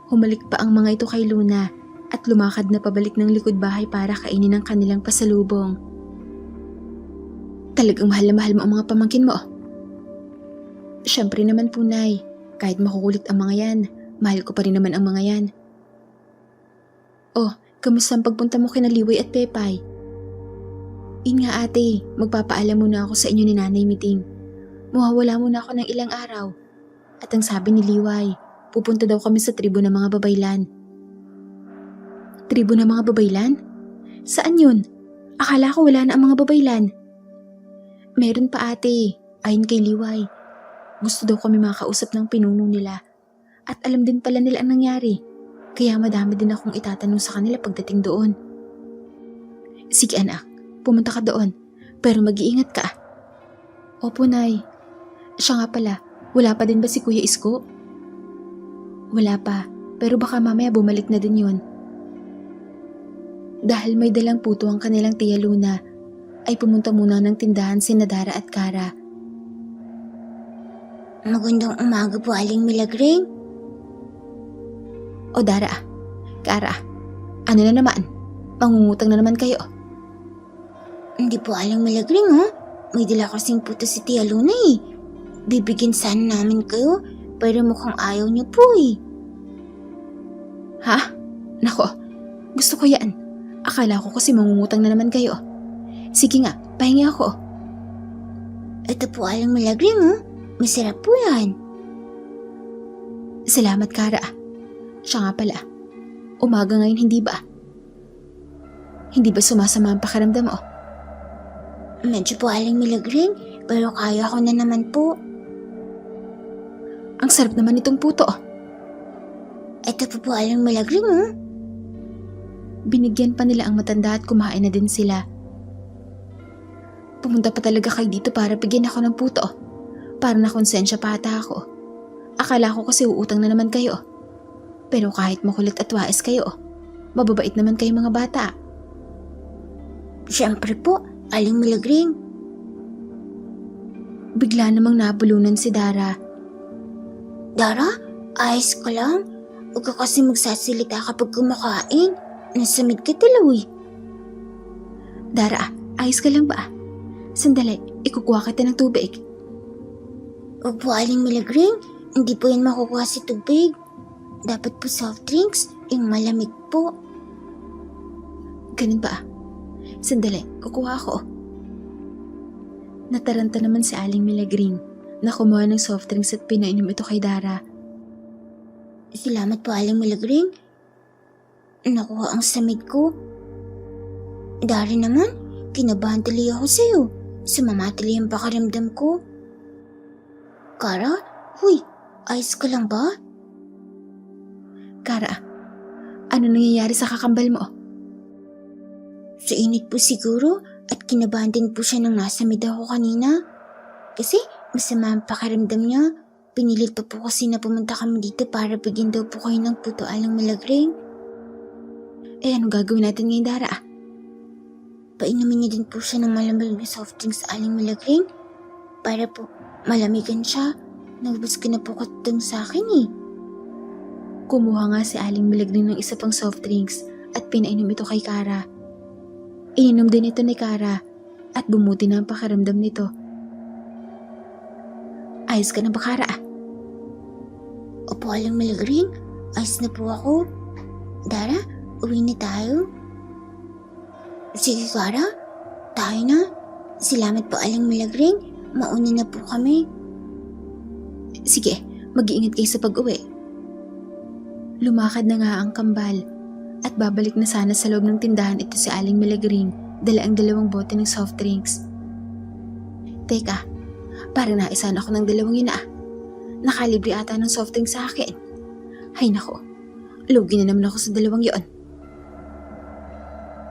Humalik pa ang mga ito kay Luna at lumakad na pabalik ng likod bahay para kainin ang kanilang pasalubong. Talagang mahal na mahal mo ang mga pamangkin mo. Siyempre naman po, Nay. Kahit makukulit ang mga yan, mahal ko pa rin naman ang mga yan. Oh, kamusta ang pagpunta mo kina Liway at Pepay? In nga ate, magpapaalam muna ako sa inyo ni Nanay Miting. Mawawala muna ako ng ilang araw. At ang sabi ni Liway, pupunta daw kami sa tribo ng mga babaylan. Tribo ng mga babaylan? Saan yun? Akala ko wala na ang mga babaylan. Meron pa ate, ayon kay Liway. Gusto daw kami makausap ng pinuno nila. At alam din pala nila ang nangyari. Kaya madami din akong itatanong sa kanila pagdating doon. Sige anak, pumunta ka doon. Pero mag-iingat ka. Opo, Nay. Siya nga pala, wala pa din ba si Kuya Isko? Wala pa, pero baka mamaya bumalik na din yun. Dahil may dalang puto ang kanilang tiya Luna, ay pumunta muna ng tindahan sina Dara at Kara. Magandang umaga po, Aling Milagring. O Dara, Kara, ano na naman? Mangungutang na naman kayo. Hindi po, Aling Milagring, ha? May dala kasing puto si Tia Luna eh. Bibigyan sana namin kayo, pero mukhang ayaw niyo po eh. Ha? Nako, gusto ko yan. Akala ko kasi mangungutang na naman kayo. Sige nga, pahingi ako. Ito po, Aling Milagring, ha? Masarap po yan. Salamat, Kara. Siya nga pala, umaga ngayon hindi ba? Hindi ba sumasama ang pakiramdam mo? Medyo po, Aling Milagring, pero kaya ko na naman po. Ang sarap naman itong puto. Ito po, Aling Milagring, ha? Binigyan pa nila ang matanda at kumain na din sila. Pumunta pa talaga kayo dito para bigyan ako ng puto. Para nakonsensya pa ata ako. Akala ko kasi uutang na naman kayo. Pero kahit makulit at wais kayo, mababait naman kayo mga bata. Siyempre po, Aling Milagring. Bigla namang nabulunan si Dara. Dara, ayos ka lang. Huwag ka kasi magsasalita kapag kumakain. Nasamid ka talaw eh. Dara, ayos ka lang ba? Sandali, ikukuha kita ng tubig. Huwag po, Aling Milagring. Hindi po yan makukuha si tubig. Dapat po soft drinks, yung malamig po. Ganun ba? Sandali, kukuha ako. Nataranta naman si Aling Milagring na kumuha ng soft drinks at pinainom ito kay Dara. Salamat po, Aling Milagring. Nakuha ang samid ko. Dari naman, kinabahan tuloy ako sa'yo. Sumama tuloy ang pakiramdam ko. Kara, huy, ayos ka lang ba? Kara, ano nangyayari sa kakambal mo? Sa init po siguro at kinabahan din po siya nang nasamid ako kanina. Kasi masama ang pakiramdam niya. Pinilit pa po kasi na pumunta kami dito para bigyan daw po kayo ng puto, Aling Milagring. Eh ano gagawin natin ngayon, Dara? Painumin niya din po siya ng malamig na soft drinks, Aling Milagring. Para po malamigan siya. Nagbus ka na po katong sa akin eh. Kumuha nga si Aling Milagring ng isa pang soft drinks at pinainom ito kay Kara. Ininom din ito ni Kara at bumuti na ang pakiramdam nito. Ayos ka na ba, Kara? Opo, Aling Milagring. Ayos na po ako. Dara, uwi na tayo. Sige, Kara. Tayo na. Salamat po, Aling Milagring. Mauna na po kami. Sige, mag-iingat kayo sa pag-uwi. Lumakad na nga ang kambal at babalik na sana sa loob ng tindahan ito si Aling Milagring, dala ang 2 bote ng soft drinks. Teka, parang naisan ako ng 2 yun ah. Nakalibre ata ng soft drinks sa akin. Hay nako, lugi na naman ako sa 2 yun.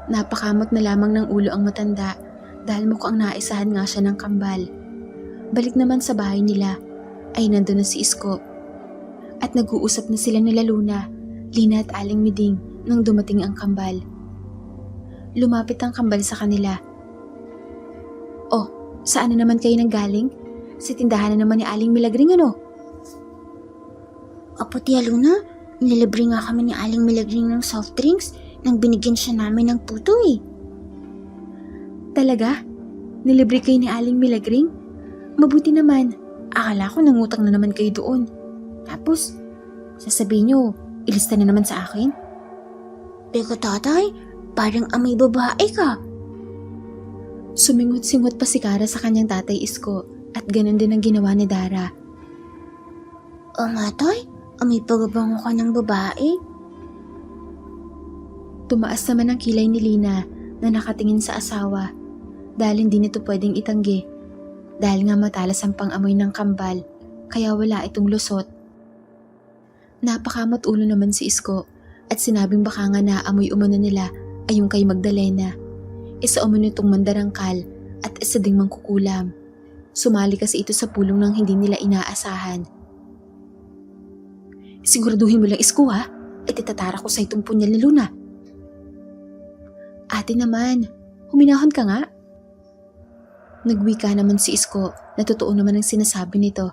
Napakamot na lamang ng ulo ang matanda dahil mukhang naisahan nga siya ng kambal. Balik naman sa bahay nila ay nandun na si Isko. At nag-uusap na sila nila Luna, Lina at Aling Miding nang dumating ang kambal. Lumapit ang kambal sa kanila. "Oh, saan na naman kayo nanggaling? Sa tindahan na naman ni Aling Milagring ano?" Apo Tia Luna, nilibre nga kami ni Aling Milagring ng soft drinks nang binigyan siya namin ng puto eh. "Talaga? Nilibre kayo ni Aling Milagring? Mabuti naman. Akala ko nangutang na naman kayo doon. Tapos, sasabihin nyo, ilista na naman sa akin?" Teka tatay, parang amoy babae ka. Sumingot-singot pa si Kara sa kanyang tatay Isko at ganun din ang ginawa ni Dara. O nga tay, amoy pagabango ka ng babae. Tumaas naman ang kilay ni Lina na nakatingin sa asawa dahil hindi nito pwedeng itanggi. Dahil nga matalas ang pang-amoy ng kambal kaya wala itong lusot. Napakamot ulo naman si Isko at sinabing baka nga naamoy umano nila ay yung kay Magdalena. Isa umano itong mandarangkal at isa ding mangkukulam. Sumali kasi ito sa pulong ng hindi nila inaasahan. "Siguraduhin mo lang Isko ha, at itatara ko sa itong punyal ni Luna." "Ate naman, huminahon ka nga." Nagwika naman si Isko na totoo naman ang sinasabi nito.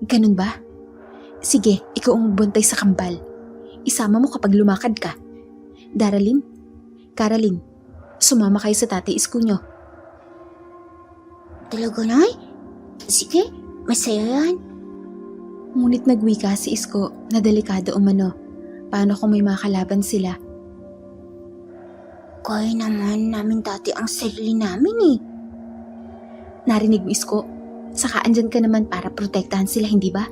"Ganun ba? Sige, ikaw ang magbantay sa kambal. Isama mo kapag lumakad ka. Daralyn, Karalyn, sumama kayo sa tatay Isko nyo." Talaga nay? Sige, masaya yan. Ngunit nagwika si Isko na delikado umano. Paano kung may makalaban sila? Kaya naman namin dati ang sarili namin eh. Narinig mo Isko? Saka andyan ka naman para protektahan sila, hindi ba?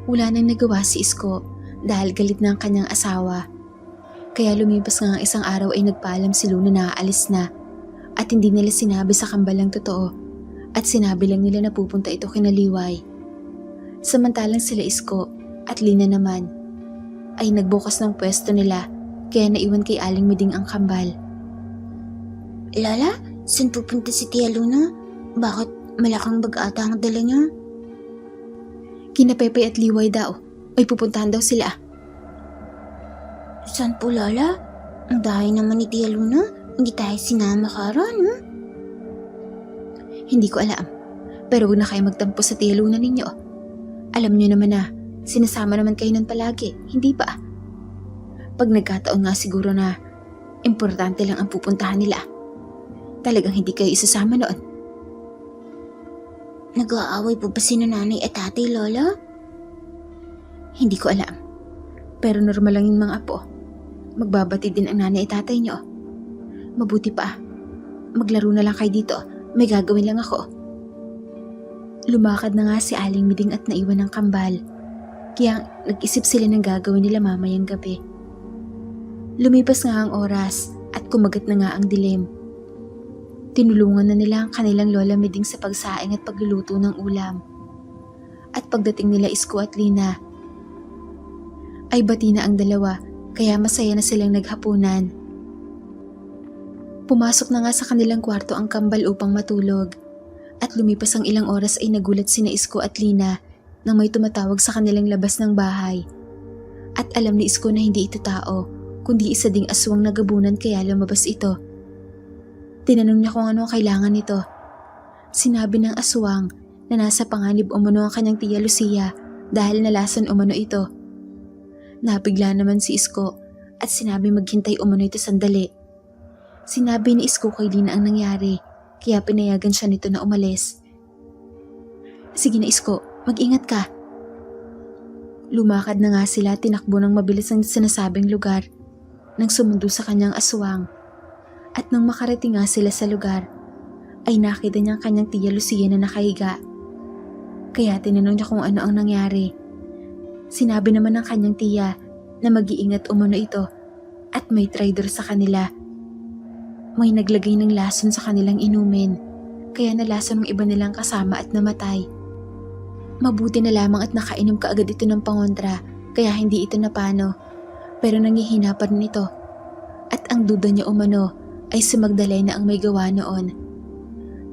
Wala nang nagawa si Isko dahil galit na ang kanyang asawa. Kaya lumipas nga ang isang araw ay nagpaalam si Luna na aalis na at hindi nila sinabi sa kambal ang totoo at sinabi lang nila na pupunta ito kina Liway. Samantalang sila Isko at Lina naman ay nagbukas ng pwesto nila kaya naiwan kay Aling Miding ang kambal. Lala, saan pupunta si Tia Luna? Bakit malaking bag ata ang dala niya? Kina Pepe at Liway daw. May pupuntahan daw sila. Saan po Lala? Ang dahay naman ni Tia Luna. Hindi tayo sinama Kara, no? Hindi ko alam. Pero huwag na kayo magtampo sa Tia Luna ninyo. Alam niyo naman na sinasama naman kayo nun palagi, hindi ba? Pag nagkataon nga siguro na importante lang ang pupuntahan nila. Talagang hindi kayo isasama noon. Nag-aaway po ba sina nanay at tatay, Lola? Hindi ko alam. Pero normal lang yung mga apo. Magbabati din ang nanay at tatay niyo. Mabuti pa. Maglaro na lang kayo dito. May gagawin lang ako. Lumakad na nga si Aling Miding at naiwan ng kambal. Kaya nag-isip sila ng gagawin nila mamayang gabi. Lumipas nga ang oras at kumagat na nga ang dilim. Tinulungan na nila ang kanilang Lola Miding sa pagsaing at pagluluto ng ulam. At pagdating nila Isko at Lina, ay bati na ang dalawa kaya masaya na silang naghapunan. Pumasok na nga sa kanilang kwarto ang kambal upang matulog. At lumipas ang ilang oras ay nagulat sina Isko at Lina nang may tumatawag sa kanilang labas ng bahay. At alam ni Isko na hindi ito tao, kundi isa ding aswang na gabunan kaya lumabas ito. Tinanong niya kung ano ang kailangan nito. Sinabi ng aswang na nasa panganib umano ang kanyang tiya Lucia dahil nalason umano ito. Nabigla naman si Isko at sinabi maghintay umano ito sandali. Sinabi ni Isko kay Lina ang nangyari kaya pinayagan siya nito na umalis. Sige na Isko, mag-ingat ka. Lumakad na nga sila tinakbo ng mabilis ang sinasabing lugar nang sumundo sa kanyang aswang. At nang makarating nga sila sa lugar, ay nakita niya ang kanyang tiya Lucia na nakahiga. Kaya tinanong niya kung ano ang nangyari. Sinabi naman ng kanyang tiya na mag-iingat umano ito at may traitor sa kanila. May naglagay ng lason sa kanilang inumin, kaya nalason ng iba nilang kasama at namatay. Mabuti na lamang at nakainom kaagad ito ng pangontra, kaya hindi ito napano. Pero nangihina pa rin ito. At ang duda niya umano ay si Magdalena ang may gawa noon.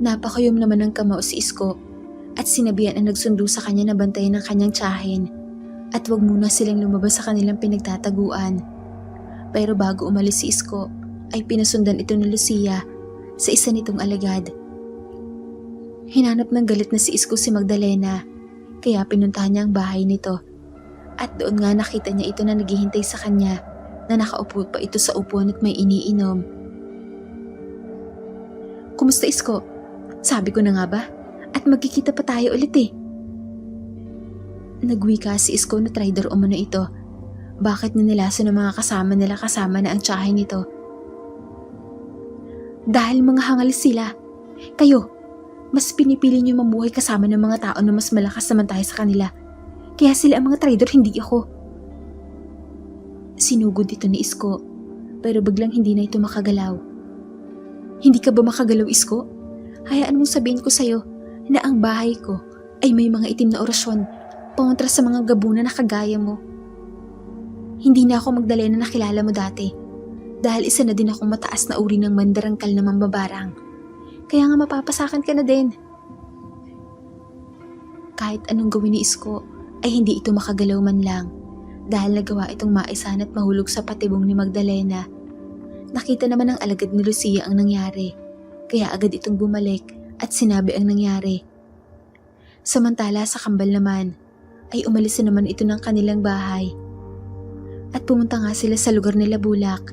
Napakayom naman ng kamao si Isko at sinabihan ang nagsundo sa kanya na bantayan ng kanyang tiyahin at wag muna silang lumabas sa kanilang pinagtataguan. Pero bago umalis si Isko ay pinasundan ito ni Lucia sa isa nitong alagad. Hinanap ng galit na si Isko si Magdalena kaya pinuntahan niya ang bahay nito at doon nga nakita niya ito na naghihintay sa kanya na nakaupo pa ito sa upuan at may iniinom. Kumusta Isko? Sabi ko na nga ba? At magkikita pa tayo ulit eh. Nagwika si Isko na traidor umano ito. Bakit ninilaso ng mga kasama nila kasama na ang tiyahin nito? Dahil mga hangal sila. Kayo, mas pinipili niyo mamuhay kasama ng mga tao na mas malakas naman tayo sa kanila. Kaya sila ang mga traidor, hindi ako. Sinugod ito ni Isko, pero biglang hindi na ito makagalaw. Hindi ka ba makagalaw, Isko? Hayaan mong sabihin ko sa'yo na ang bahay ko ay may mga itim na orasyon kontra sa mga gabuna na kagaya mo. Hindi na ako Magdalena na nakilala mo dati dahil isa na din akong mataas na uri ng mandarangkal na mambabarang. Kaya nga mapapasakan ka na din. Kahit anong gawin ni Isko ay hindi ito makagalaw man lang dahil nagawa itong maisan at mahulog sa patibong ni Magdalena. Nakita naman ng alagad ni Lucia ang nangyari kaya agad itong bumalik at sinabi ang nangyari. Samantala sa kambal naman ay umalis na naman ito ng kanilang bahay at pumunta nga sila sa lugar nila Bulak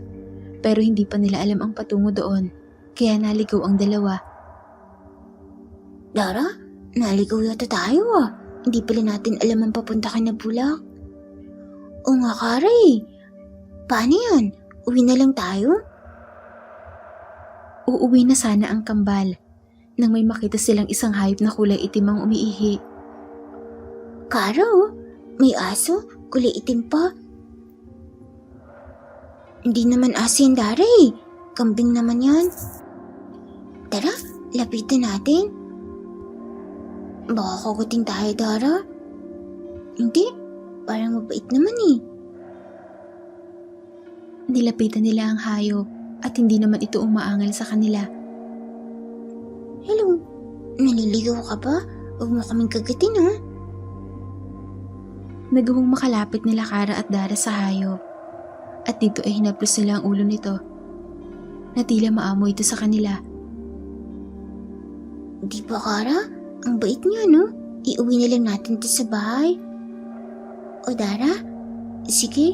pero hindi pa nila alam ang patungo doon kaya naligaw ang dalawa. Dara, naligaw yata tayo ah. Hindi pala natin alam ang papunta kay na Bulak. O nga Kari, paano yan? Uwi na lang tayo? Uuwi na sana ang kambal nang may makita silang isang hayop na kulay itim ang umiihi. Karo, may aso, kulay itim pa. Hindi naman aso yan, Dara eh. Kambing naman yan. Tara, lapitan natin. Baka kagutin tayo, Dara. Hindi, parang mabait naman eh. Nilapitan nila ang hayop at hindi naman ito umaangal sa kanila. Hello, naliligaw ka ba? Huwag mo kaming kagatin ha. Nagawang makalapit nila Kara at Dara sa hayop at dito ay hinaplos nila ang ulo nito na tila maamoy ito sa kanila. Di ba Kara? Ang bait niya no? Iuwi na lang natin ito sa bahay. O Dara? Sige.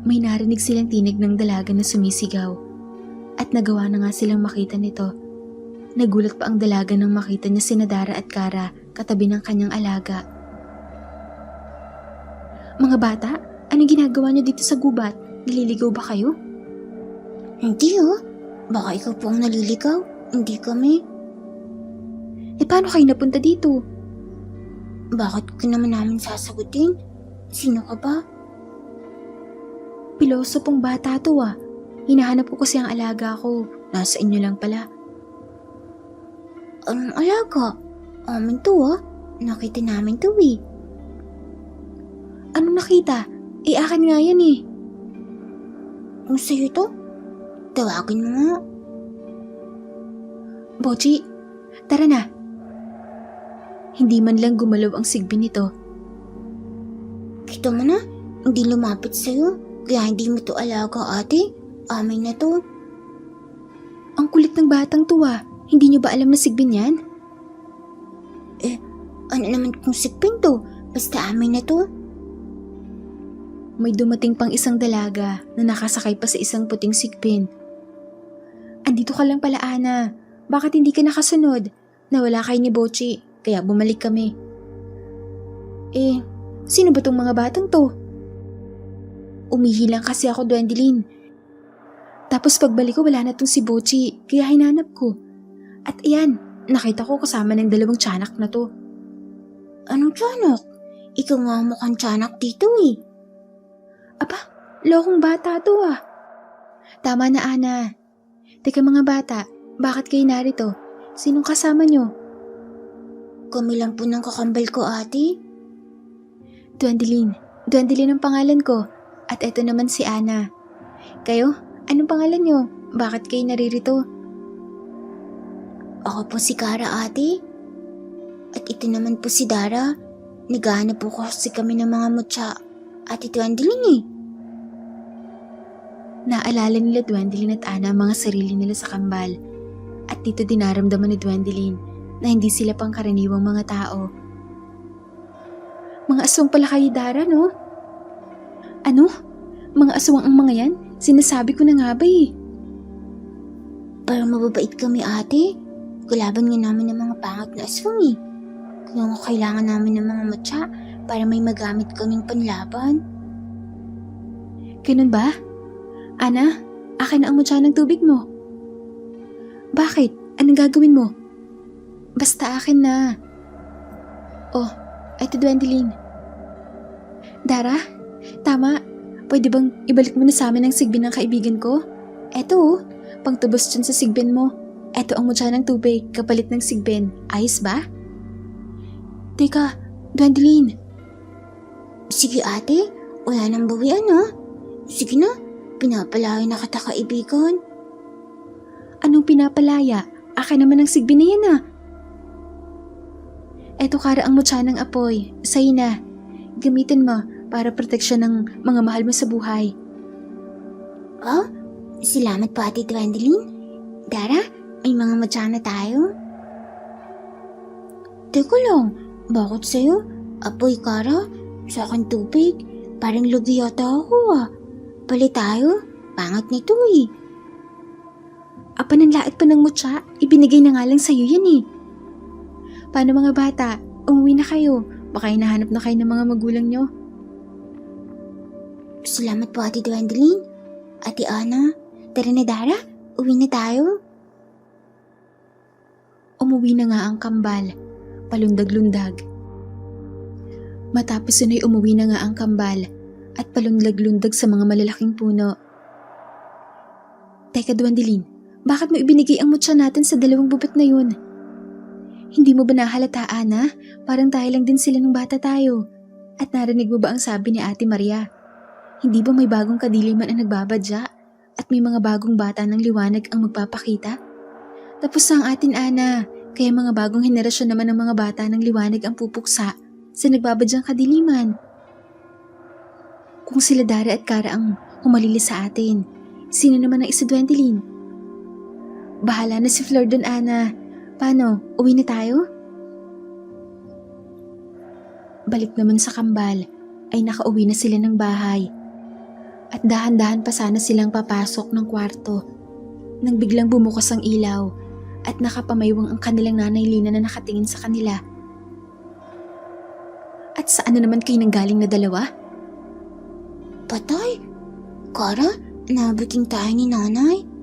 May narinig silang tinig ng dalaga na sumisigaw at nagawa na nga silang makita nito. Nagulat pa ang dalaga nang makita niya sina Dara at Kara katabi ng kanyang alaga. Mga bata, anong ginagawa niyo dito sa gubat? Nililigaw ba kayo? Hindi oh. Baka ikaw po ang naliligaw. Hindi kami. Paano kayo napunta dito? Bakit ka naman namin sasagutin? Sino ka ba? Piloso pong bata to ah. Hinahanap ko kasi ang alaga ko. Nasa inyo lang pala. Anong alaga? Amin to ah. Nakita namin to eh. Anong nakita? Akin nga yan eh. Kung sa'yo to? Tawagin mo nga. Bochi, tara na. Hindi man lang gumalaw ang sigbin nito. Kita mo na, hindi lumapit sa'yo. Kaya hindi mo to alaga ate. Amin na to. Ang kulit ng batang to ah. Hindi niyo ba alam na sigbin yan? Ano naman kung sigbin to? Basta amin na to. May dumating pang isang dalaga na nakasakay pa sa isang puting sigbin. Andito ka lang pala Ana. Bakit hindi ka nakasunod? Nawala kayo ni Bochi, kaya bumalik kami. Sino ba tong mga batang to? Umihi lang kasi ako, Gwendolyn. Tapos pagbalik ko wala na tong si Bochi, kaya hinanap ko. At ayan, nakita ko kasama ng dalawang tiyanak na to. Anong tiyanak? Ikaw nga mukhang tiyanak dito eh. Aba, lokong bata to ah. Tama na Ana. Teka mga bata, bakit kayo narito? Sinong kasama nyo? Kami lang po ng kakambal ko ate. Gwendolyn. Gwendolyn ang pangalan ko. At eto naman si Ana. Kayo, Anong pangalan niyo? Bakit kayo naririto? Ako po si Kara, ate. At ito naman po si Dara. Naghahanap po kasi kami ng mga mutya. Ate Gwendolyn eh. Naalala nila Gwendolyn at Ana ang mga sarili nila sa kambal. At dito dinaramdaman ni Gwendolyn na hindi sila pangkaraniwang mga tao. Mga aswang pala kayo, Dara, no? Ano? Mga aswang ang mga yan? Sinasabi ko na nga ba eh. Parang mababait kami, ate. Kalaban nga namin ng mga pangat na aswang eh. Kaya nga kailangan namin ng mga mutya para may magamit kaming panlaban. Ganun ba? Ana, akin na ang mutya ng tubig mo. Bakit? Anong gagawin mo? Basta akin na. Oh, eto Gwendolyn. Dara, tama. Pwede bang ibalik mo na sa amin ang sigbin ng kaibigan ko? Eto oh, pangtubos dyan sa sigbin mo. Eto ang mutya ng tubig, kapalit ng sigbin. Ayos ba? Teka, Gwendolyn. Sige, ate. Wala nang bawian, ha? Sige na. Pinapalaya na kita, kaibigan. Anong pinapalaya? Akin naman ang sigbin na yan ah. Eto Kara ang mutya ng apoy. Sa'yo na. Gamitin mo para proteksyon ng mga mahal mo sa buhay. Oh, salamat po, ate Gwendolyn. Dara, may mga mutya na tayo. Teka lang, bakit sa'yo? Apoy, Kara? Sa akin tubig? Parang lugi yata ako ah. Pali tayo? Pangat nito eh. Pananlaat pa ng mutya, ibinigay na nga lang sa'yo yan eh. Paano mga bata? Umuwi na kayo. Baka hinahanap na kayo ng mga magulang nyo. Salamat po, ate Gwendolyn. Ate Ana, tara na Dara, uwi na tayo. Umuwi na nga ang kambal, palundag-lundag. Matapos yun ay umuwi na nga ang kambal at palundag-lundag sa mga malalaking puno. Teka Gwendolyn, bakit mo ibinigay ang mutya natin sa dalawang bubot na yun? Hindi mo ba nahalata, Ana? Parang tayo lang din sila nung bata tayo. At narinig mo ba ang sabi ni Ate Maria? Hindi ba may bagong kadiliman ang nagbabadya? At may mga bagong bata ng liwanag ang magpapakita? Tapos ang atin, Ana. Kaya mga bagong henerasyon naman ng mga bata ng liwanag ang pupuksa sa nagbabadyang kadiliman. Kung sila Dara at Kara ang humalili sa atin, sino naman ang isa Gwendolyn? Bahala na si Flor doon, Ana. Paano? Uwi na tayo? Balik naman sa kambal ay nakauwi na sila ng bahay. At dahan-dahan pa sana silang papasok ng kwarto nang biglang bumukas ang ilaw at nakapamaywang ang kanilang nanay Lina na nakatingin sa kanila. At saan na naman kayo nanggaling na dalawa? Patay? Kara, nabiting tayo ni nanay.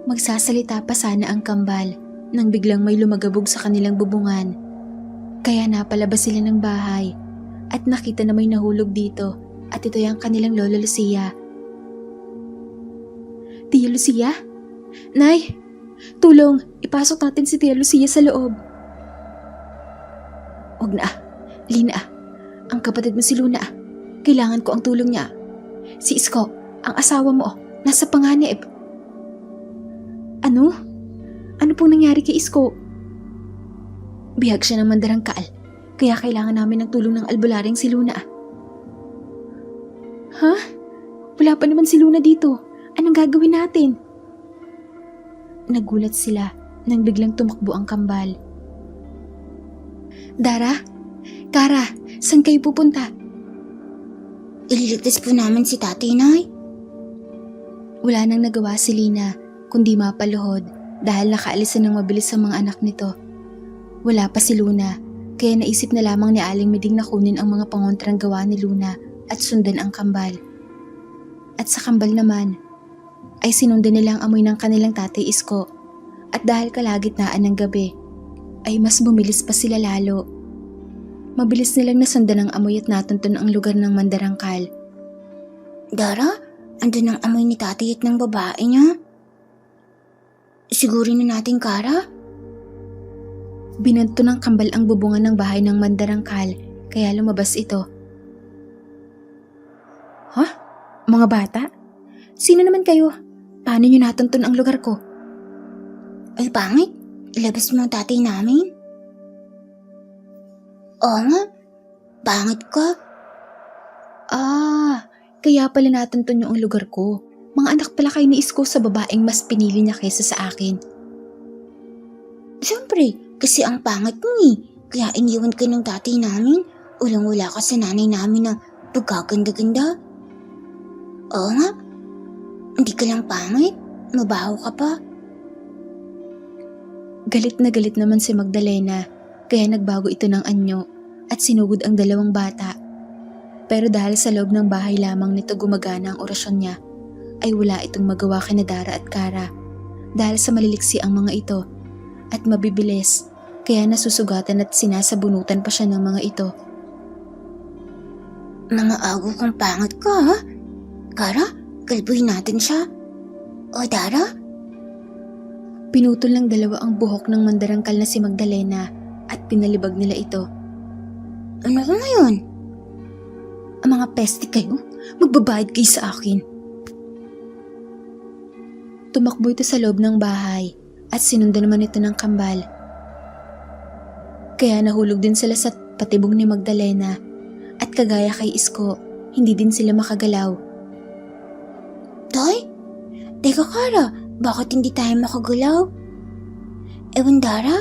Magsasalita pa sana ang kambal nang biglang may lumagabog sa kanilang bubungan. Kaya napalabas sila ng bahay at nakita na may nahulog dito at ito yung kanilang Lola Lucia. Tia Lucia? Nay, tulong! Ipasok natin si Tia Lucia sa loob. Huwag na Lina ang kapatid mo si Luna Kailangan ko ang tulong niya. Si Isko, ang asawa mo, nasa panganib. Ano? Ano pong nangyari kay Isko? Bihag siya ng mandarangkal, kaya kailangan namin ng tulong ng albularing si Luna. Ha? Wala pa naman si Luna dito. Anong gagawin natin? Nagulat sila nang biglang tumakbo ang kambal. Dara? Kara, saan kayo pupunta? Ililigtas po namin si tatay, Nay. Wala nang nagawa si Lina kundi mapaluhod dahil nakaalis na ng mabilis sa mga anak nito. Wala pa si Luna, kaya naisip na lamang ni Aling Meding na kunin ang mga pangontrang gawa ni Luna at sundan ang kambal. At sa kambal naman, ay sinundan nila ang amoy ng kanilang tatay Isko at dahil kalagitnaan ng gabi, ay mas bumilis pa sila lalo. Mabilis nilang nasundan ang amoy at natuntun ang lugar ng mandarangkal. Dara, andun ang amoy ni tatay at ng babae niya. Sigurin na natin, Kara. Binanto ng kambal ang bubungan ng bahay ng mandarangkal kaya lumabas ito. Ha? Mga bata? Sino naman kayo? Paano nyo natuntun ang lugar ko? Ay pangit, ilabas mo ang tatay namin. Oo nga, pangit ka. Kaya pala natuntun nyo ang lugar ko. Mga anak pala kayo ni Isko sa babaeng mas pinili niya kaysa sa akin. Siyempre, kasi ang pangit mo eh. Kaya iniwan ka ng tatay namin. Ulang-wala ka sa nanay namin na pagkaganda-ganda. Oo nga, hindi ka lang pangit. Mabaho ka pa. Galit na galit naman si Magdalena, kaya nagbago ito ng anyo at sinugod ang dalawang bata. Pero dahil sa loob ng bahay lamang nito gumagana ang orasyon niya, ay wala itong magawa kina Dara at Kara dahil sa maliliksi ang mga ito at mabibilis, kaya nasusugatan at sinasabunutan pa siya ng mga ito. Mga ago kang pangit ka ha? Kara, kalbuhin natin siya. O Dara? Pinutol ng dalawa ang buhok ng mandarangkal na si Magdalena at pinalibag nila ito. Ano ka ngayon? Ang mga peste kayo, magbabayad kayo sa akin. Tumakbo ito sa loob ng bahay at sinundan naman ito ng kambal. Kaya nahulog din sila sa patibong ni Magdalena at kagaya kay Isko, hindi din sila makagalaw. Tay? Teka Kara, bakit hindi tayo makagalaw? Ewan Dara,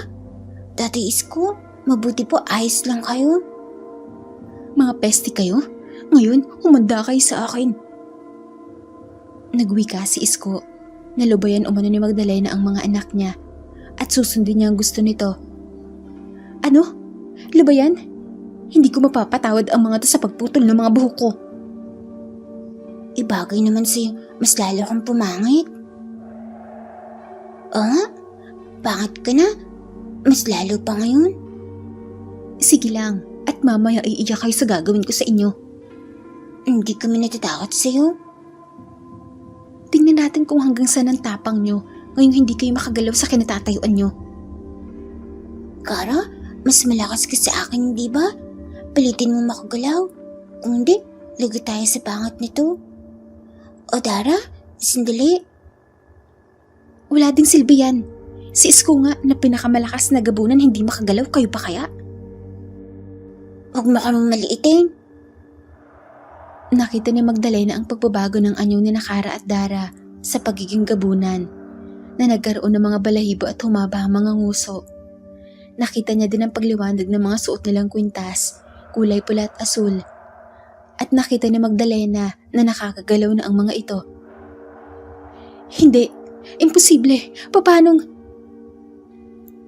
Tatay Isko, mabuti po ayos lang kayo. Mga peste kayo, ngayon humanda kayo sa akin. Nagwika si Isko. Nalubayan umano ni Magdalena ang mga anak niya at susundin niya ang gusto nito. Ano? Lubayan? Hindi ko mapapatawad ang mga to sa pagputol ng mga buhok ko. Ibagay naman sa'yo, mas lalo kang pumangit. Oo nga, pangit ka na. Mas lalo pa ngayon. Sige lang, at mamaya iiyak kayo sa gagawin ko sa inyo. Hindi kami natatakot sa'yo. Tingnan natin kung hanggang saan ang tapang nyo ngayong hindi kayo makagalaw sa kinatatayuan nyo. Kara, mas malakas ka sa akin, di ba? Pilitin mo makagalaw. Kung hindi, lagot tayo sa pangit nito. O Dara, sandali. Wala ding silbi yan. Si Isko nga na pinakamalakas na gabunan hindi makagalaw, kayo pa kaya? Huwag mo kaming maliitin. Nakita ni Magdalena ang pagbabago ng anyo ni Kara at Dara sa pagiging gabunan, na nagkaroon ng mga balahibo at humaba ang mga nguso. Nakita niya din ang pagliwanag ng mga suot nilang kwintas, kulay pula at asul. At nakita ni Magdalena na nakakagalaw na ang mga ito. Hindi, imposible, papanong?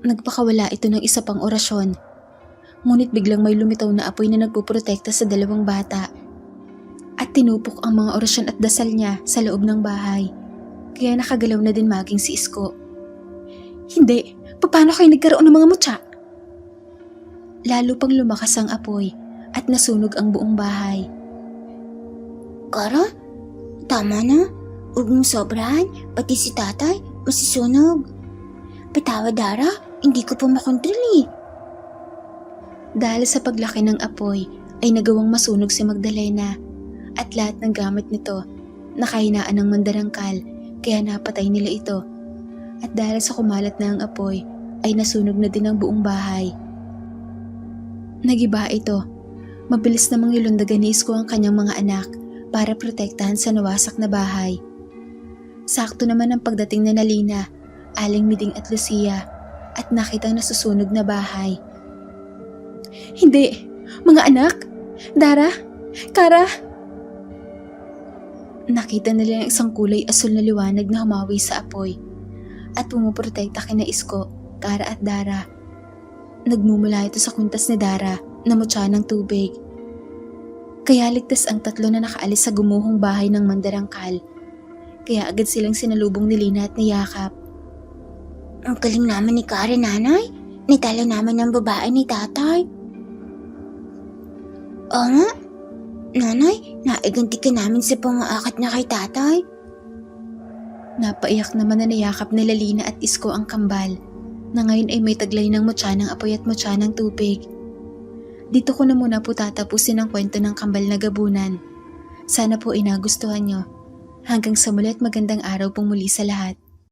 Nagpakawala ito ng isa pang orasyon. Ngunit biglang may lumitaw na apoy na nagpuprotekta sa dalawang bata. At tinupok ang mga orasyon at dasal niya sa loob ng bahay. Kaya nakagalaw na din maging si Isko. Hindi, paano kayo nagkaroon ng mga mutya? Lalo pang lumakas ang apoy at nasunog ang buong bahay. Kara, tama na. Huwag mong sobrahan, pati si tatay, masisunog. Patawa Dara, hindi ko pa makontrol eh. Dahil sa paglaki ng apoy ay nagawang masunog si Magdalena at lahat ng gamit nito nakahinaan ng mandarangkal kaya napatay nila ito. At dahil sa kumalat na ang apoy ay nasunog na din ang buong bahay. Nagiba ito. Mabilis namang nilundagan ni Isko ang kanyang mga anak para protektahan sa nawasak na bahay. Sakto naman ang pagdating na Nalina, Aling Miding at Lucia at nakitang nasusunog na bahay. Hindi! Mga anak! Dara! Kara! Nakita nila ang isang kulay asul na liwanag na humawi sa apoy at pumuprotekta kina Isko, Kara at Dara. Nagmumula ito sa kwintas ni Dara na mutya ng tubig. Kaya ligtas ang tatlo na nakaalis sa gumuhong bahay ng mandarangkal. Kaya agad silang sinalubong ni Lina at niyakap. Ang galing naman ni Kara, nanay. Nitala naman ng babae ni tatay. Oo nga. Nanay, naiganti ka namin sa pangaakat na kay tatay. Napaiyak naman na niyakap nila Lina at Isko ang kambal na ngayon ay may taglay ng mutya ng apoy at mutya ng tubig. Dito ko na muna po tatapusin ang kwento ng kambal na gabunan. Sana po ay nagustuhan nyo. Hanggang sa muli at magandang araw pong muli sa lahat.